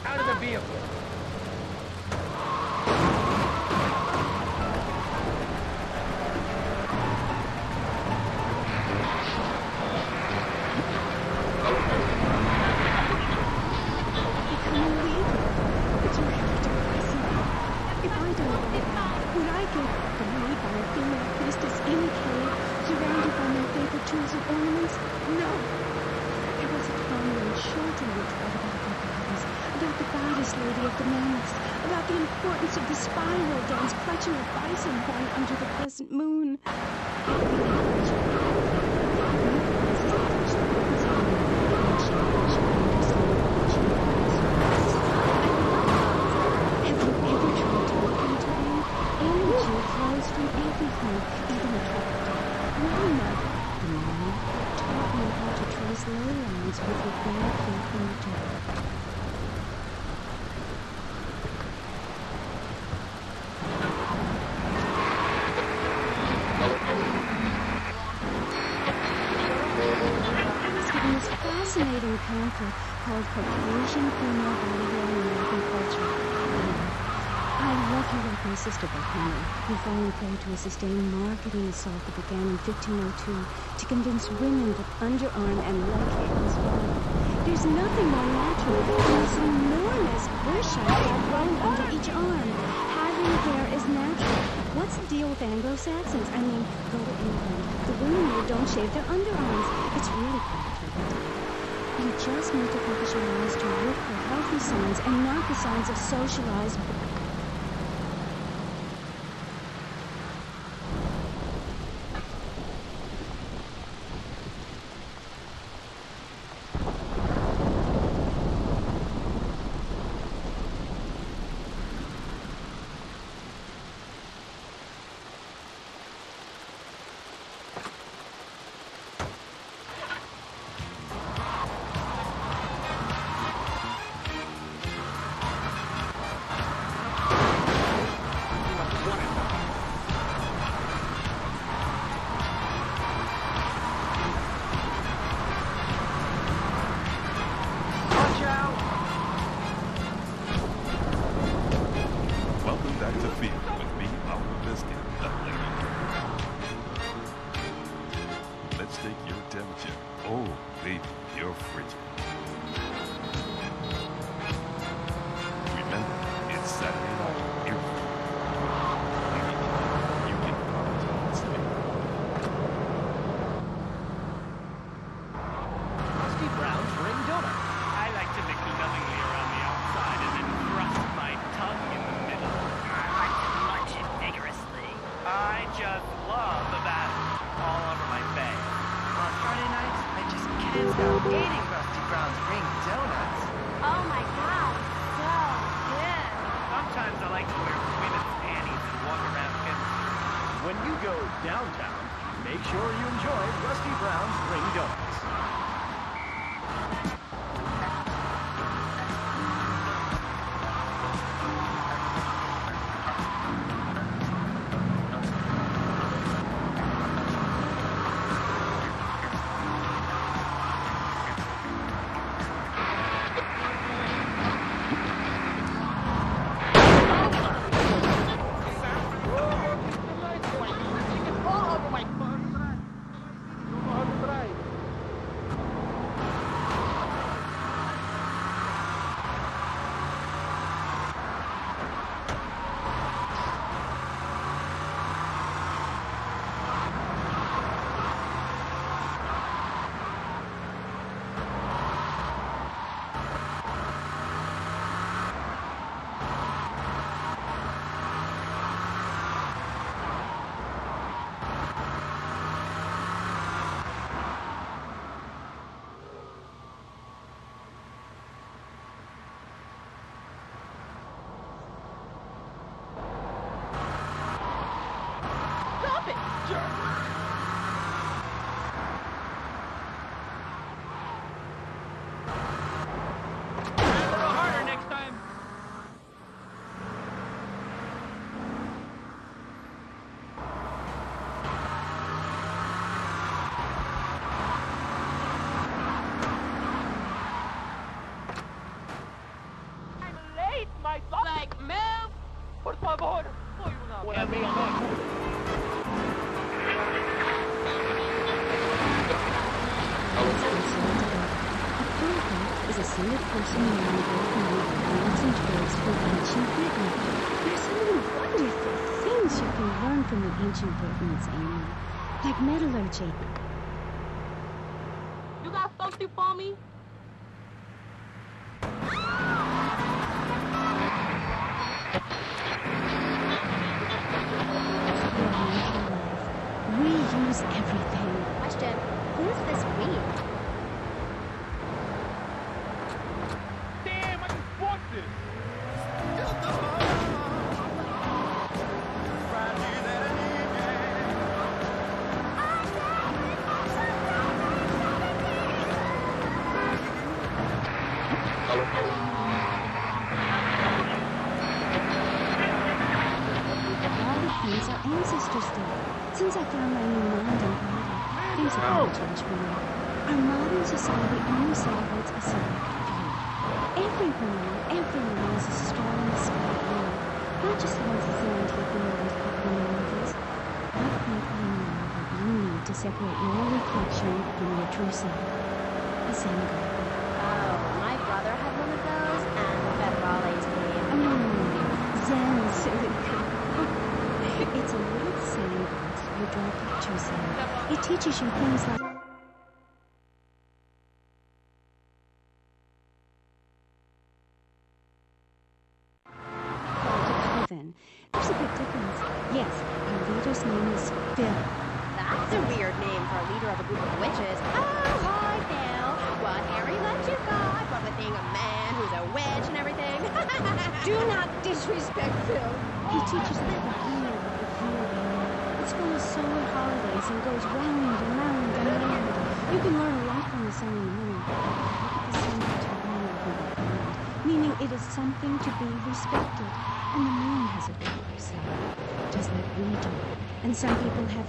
Out of the vehicle. Lady of the Mammoths, about the importance of the spiral dance clutching a bison horn under the crescent moon. Have you ever tried to look into them? Energy flows from everything, even a character. Mama, the man, taught me how to trace ley lines with your bare feet in the dirt. Fascinating pamphlet called Caucasian Female Body Hair in American Culture. I love how like my sister Henry, who fallen prey to a sustained marketing assault that began in 1502 to convince women that underarm and leg hair was wrong. There's nothing more natural than this enormous bush I have growing under each arm. Having hair is natural. What's the deal with Anglo-Saxons? I mean, go to England. The women there don't shave their underarms. It's really complicated. You just need to focus your eyes to look for healthy signs and not the signs of socialized... Kids now eating Rusty Brown's ring donuts. Oh my god, so good. Sometimes I like to wear women's panties and walk around getting when you go downtown, make sure you enjoy Rusty Brown's Ring Donuts. From the ancient Britons, Amy. Like metallurgy. You got something for me? We use everything. Question, who's this we? Damn, I just bought this. Since I found my new mind and body, things have really changed for me. Our modern society only celebrates a select few. Everyone is a strong, skilled woman, not just the ones that seem to take the movies like the movies. What people know that you need to separate your reflection from your true self. A Zen garden. Oh, my brother had one of those, and the Federale team. Zen, silly girl. It's a little sandbox you draw pictures in. It teaches you things like heaven. There's a big difference. Yes, our leader's name is Phil. That's a weird name for a leader of a group of witches. Oh, hi, Phil. What hairy legs you got? What with being a man who's a witch and everything? Do not disrespect Phil. He teaches us the healing of the feeling. It's full of solar holidays and goes round and round and round. You can learn a lot from the sun and the moon. Look at the sun to honor who they find, meaning it is something to be respected. And the moon has a dark side, just like we do. And some people have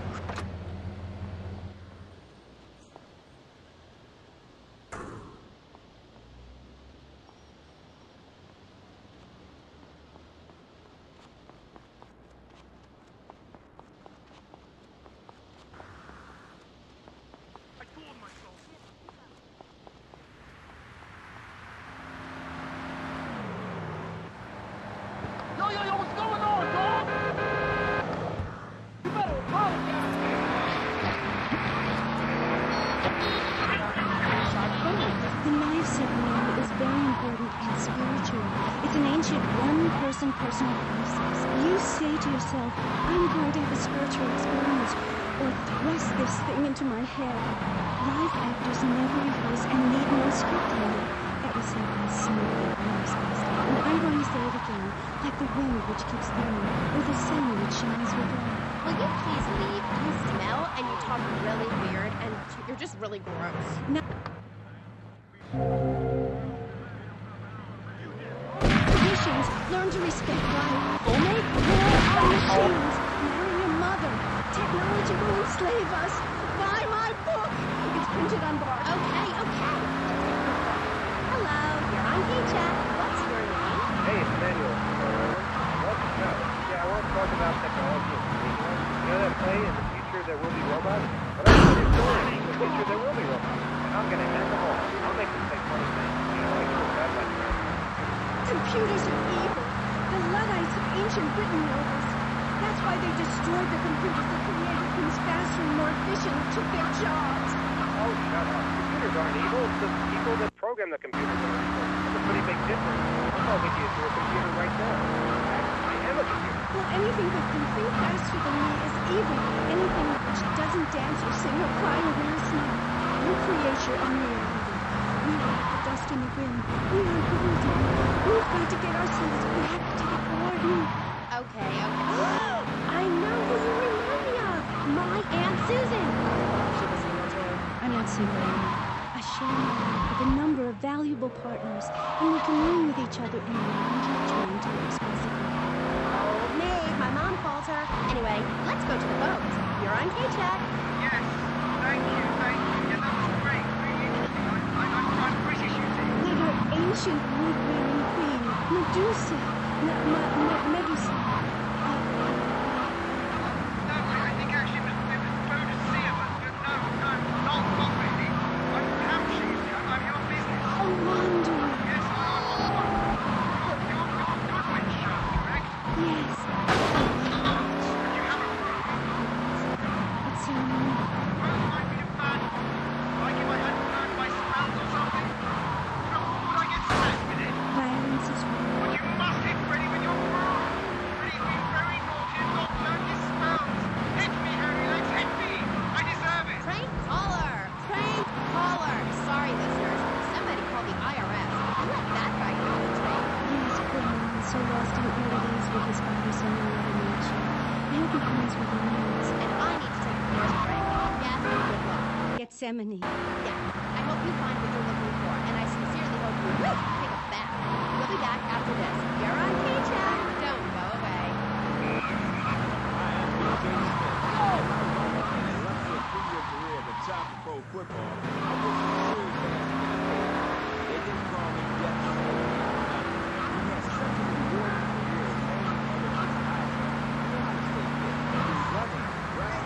personal process. You say to yourself, I'm going to have a spiritual experience, or thrust this thing into my head. Live actors never rehearse and need no scripting. That was said by Smokey and I'm going to say it again, like the wind which keeps blowing, or the sun which shines within. Will you please talk really weird, and you're just really gross. Traditions. Learn to respect life. Make war on machines. Marry your mother. Technology will enslave us. Buy my book. It's printed on bar. Okay. Hello, you're on K-Chat. What's your name? Hey, it's Manuel. I want to talk about technology and computing. You know that play, In the Future There Will Be Robots? Well, that's a new story. In the future there will be robots. And I'm going to hack them all. I'll make them say funny things. You know, like it was bad like that. Computers are evil. The Luddites of ancient Britain know this. That's why they destroyed the computers that created things faster and more efficient and took their jobs. Oh, shut up. Computers aren't evil. It's the people that program the computers that are evil. That's a pretty big difference. I'm talking to you through a computer right now. I am a computer. Well, anything that can think faster than me is evil. Anything which doesn't dance or sing or cry or wear a smile. No creation of me are evil. We are like the dust in the wind. We are golden. We've got to get ourselves back to the garden. Okay. I know who you remind me of. My Aunt Susan. She was single too. I'm not single anymore. A sharing with a number of valuable partners, and we can learn with each other in a long train to expressively. Oh, Maeve, my mom calls her. Anyway, let's go to the boat. You're on K-Chat. Yes, thank you. Yeah, that was great. Really interesting. I'm British, you see. Like our ancient wood-wearing queen, Medusa. Medusa. No, I think actually it was Bodicea, but no, not really. I'm from Hampshire, you see. I'm your business. A wanderer. Yes, you're Goodwin show, correct? Yes. And you have a room? It's Room might be a bad word. Like if I hadn't learned my spells or something. Would I get set with it? violence is wrong. But you must hit Freddy with your broom. Freddy's been very naughty and not learned his spells. Hit me, Harry Legs, hit me. I deserve it. Prank caller. Sorry, listeners. Somebody called the IRS. You let that guy go on the train. Yes, poor man, so lost in oddities with his father's son and mother nature. I hope he finds what he needs. And I need to take a first break. Yes, good luck. Gethsemane. Yeah, I hope you find what you're looking for, and I sincerely hope you take a bath. We'll be back after this. You're on K-Chat. Don't go away. Career at the top of pro football. I was serious basketball. They didn't call me Death. He had such a rewarding career as many other kids in high school. You know how to stay fit. Just running, right?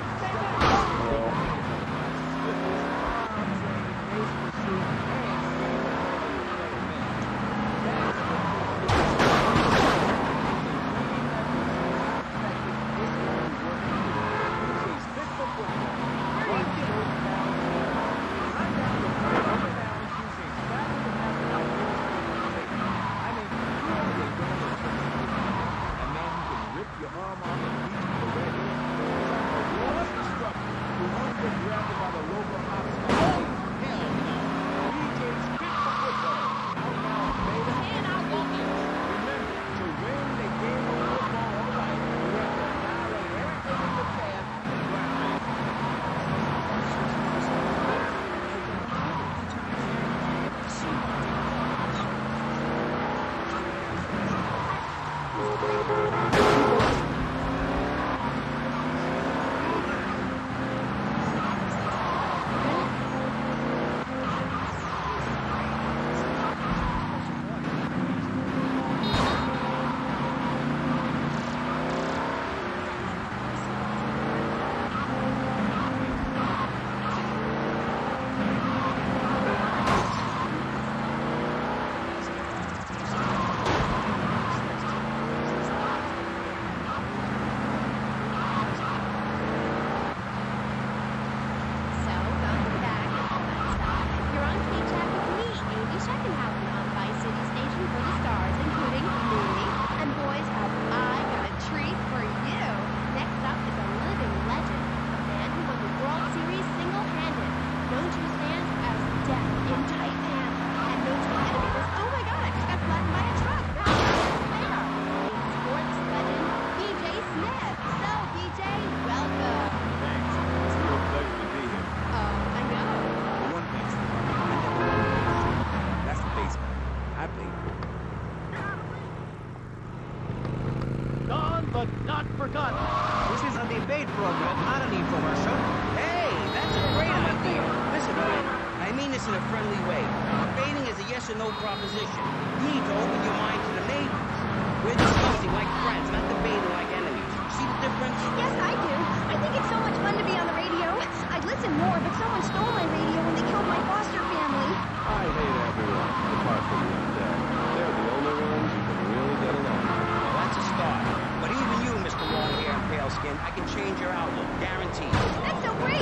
paid program, not an infomercial. Hey, that's a great idea. Listen, friend, I mean this in a friendly way. Debating is a yes or no proposition. You need to open your mind to the neighbors. We're discussing like friends, not debating like enemies. See the difference? Yes, I do. I think it's so much fun to be on the radio. I'd listen more, but someone stole my radio when they killed my foster family. I hate everyone, apart from your dad. They're the only ones who can really get along. Well, that's a start. But even you, Mr. Long Hair and Pale Skin, I can change your outlook, guaranteed. That's so great.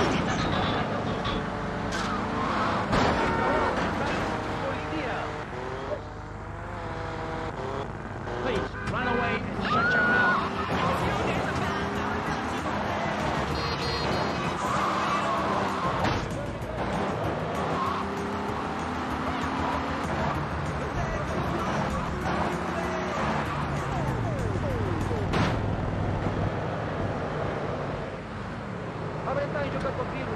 Please, run away and shut your mouth. Abre jogar comigo.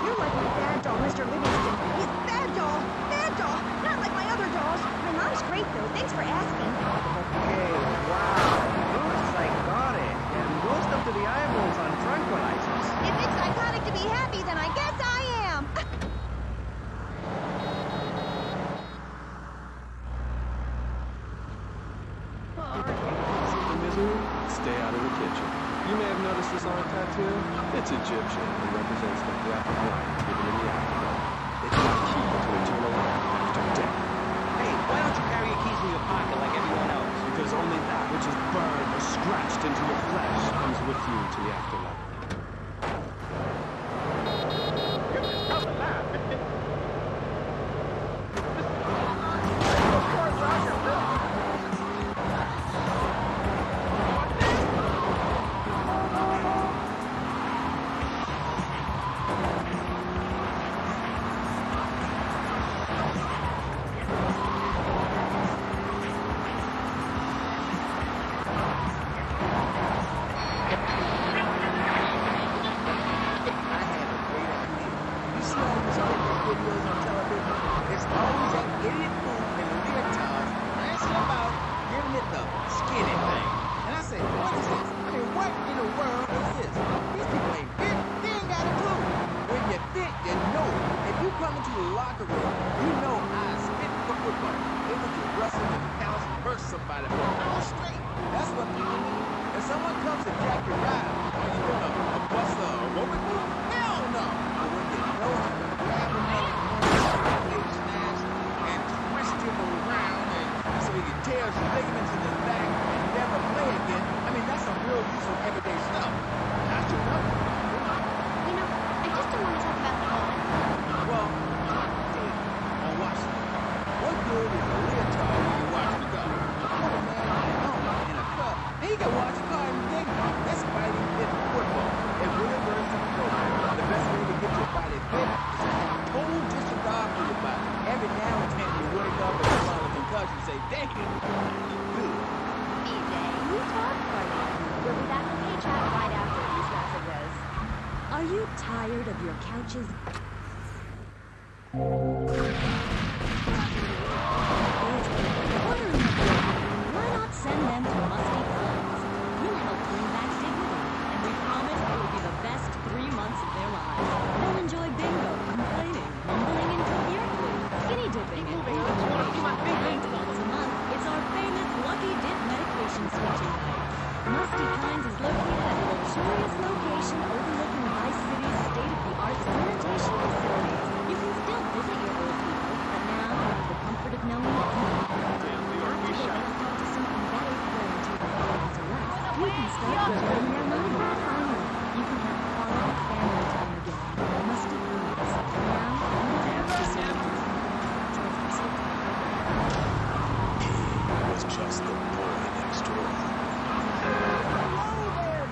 You're like my bad doll, Mr. Livingston. He's bad doll. Bad doll. Not like my other dolls. My mom's great, though. Thanks for asking. Okay, wow. Looks like got it. And most up to the eyeballs on tranquilizers. If it's psychotic to be happy, then I guess I am. See the misery? Stay out of the kitchen. You may have noticed this on a tattoo. It's Egyptian and represents the breath of life given in the afterlife. It's the key to eternal life after death. Hey, why don't you carry your keys in your pocket like everyone else? Because only that which is burned or scratched into your flesh comes with you to the afterlife. Somebody for an hour straight. That's what people need. If someone comes to jack your ride, are you gonna bust a aerobic move? Hell no! But when you know how to grab him on the snatch and twist him around and so he can tear his ligaments in his back and never play again, I mean, that's some real useful everyday stuff. Not you know. You know, I just don't want to talk about the moment. Well, on Washington, what good is a leotard when you're watching the golf? He can watch a car and dig. That's fighting fit football. It really burns the program. The best way to get your body fit is to have a total disregard for your body. Every now and then you wake up and you a concussion and say, dang it. Good. You talk, buddy. We'll be back with K-Chat right after these messages. Are you tired of your couches? Why not send them to Musty Pines? We'll help bring back dignity, and we promise it will be the best 3 months of their lives. They'll enjoy bingo, complaining, mumbling incoherently, skinny dipping, and $8 a month. It's our famous Lucky Dip medication switching night. Musty Pines is located at a luxurious location overlooking Vice City's state-of-the-art sanitation facilities. You can still visit your old people, but now you have the comfort of knowing that you can start enjoying their life. Finally, you can have quality family time again. Musty Pines. Now, and facilities. He was just the boy next door. Hello there,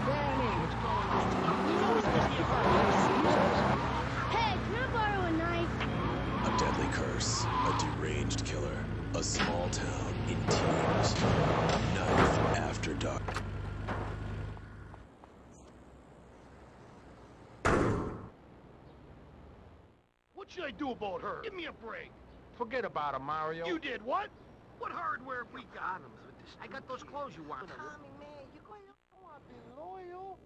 What should I do about her? Give me a break. Forget about it, Mario. You did what? What hardware have we got? I got those clothes you want. Tommy, man, you want to be loyal?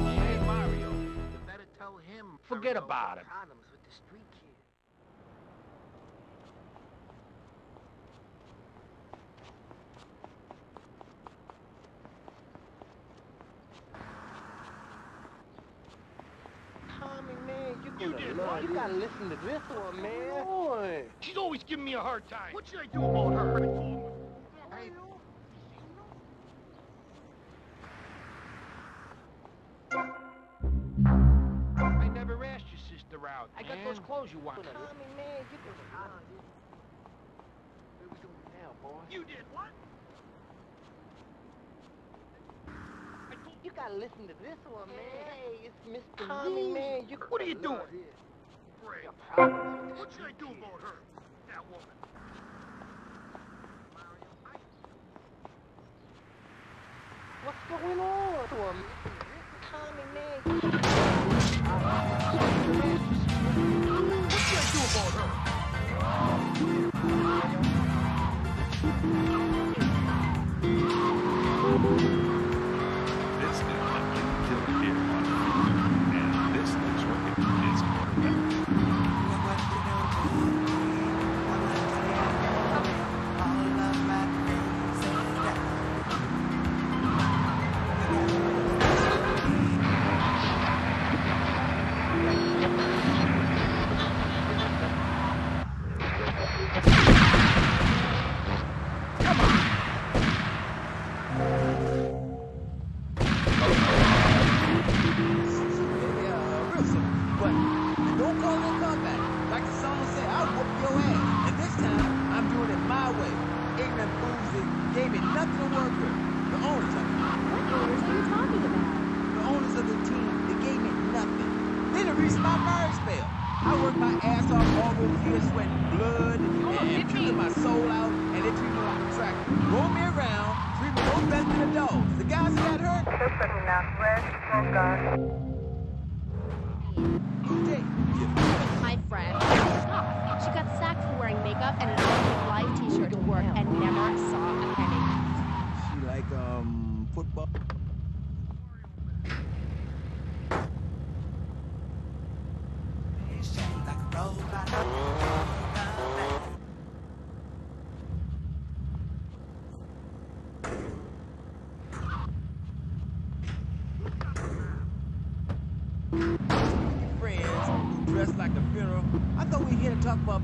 Hey, Mario, you better tell him. Forget about it. Problems with the street kid. Tommy, man, you did what? You gotta listen to this one, man. Boy. She's always giving me a hard time. What should I do about her? Hey. I never asked your sister out. I got those clothes you want. Tommy, man, you can. What are we doing now, boy? You did what? You gotta listen to this one, man. Hey, it's Mr. Tommy, man. What are you doing? What should I do about her? That woman. What's going on? Tommy, man. What should I do about her? This is not getting killed here on Fruitful, and this next record is quarterback. My friend. She got sacked for wearing makeup and an all-life t-shirt to work and never saw a penny. She like, football? Dressed like a funeral. I thought we were here to talk about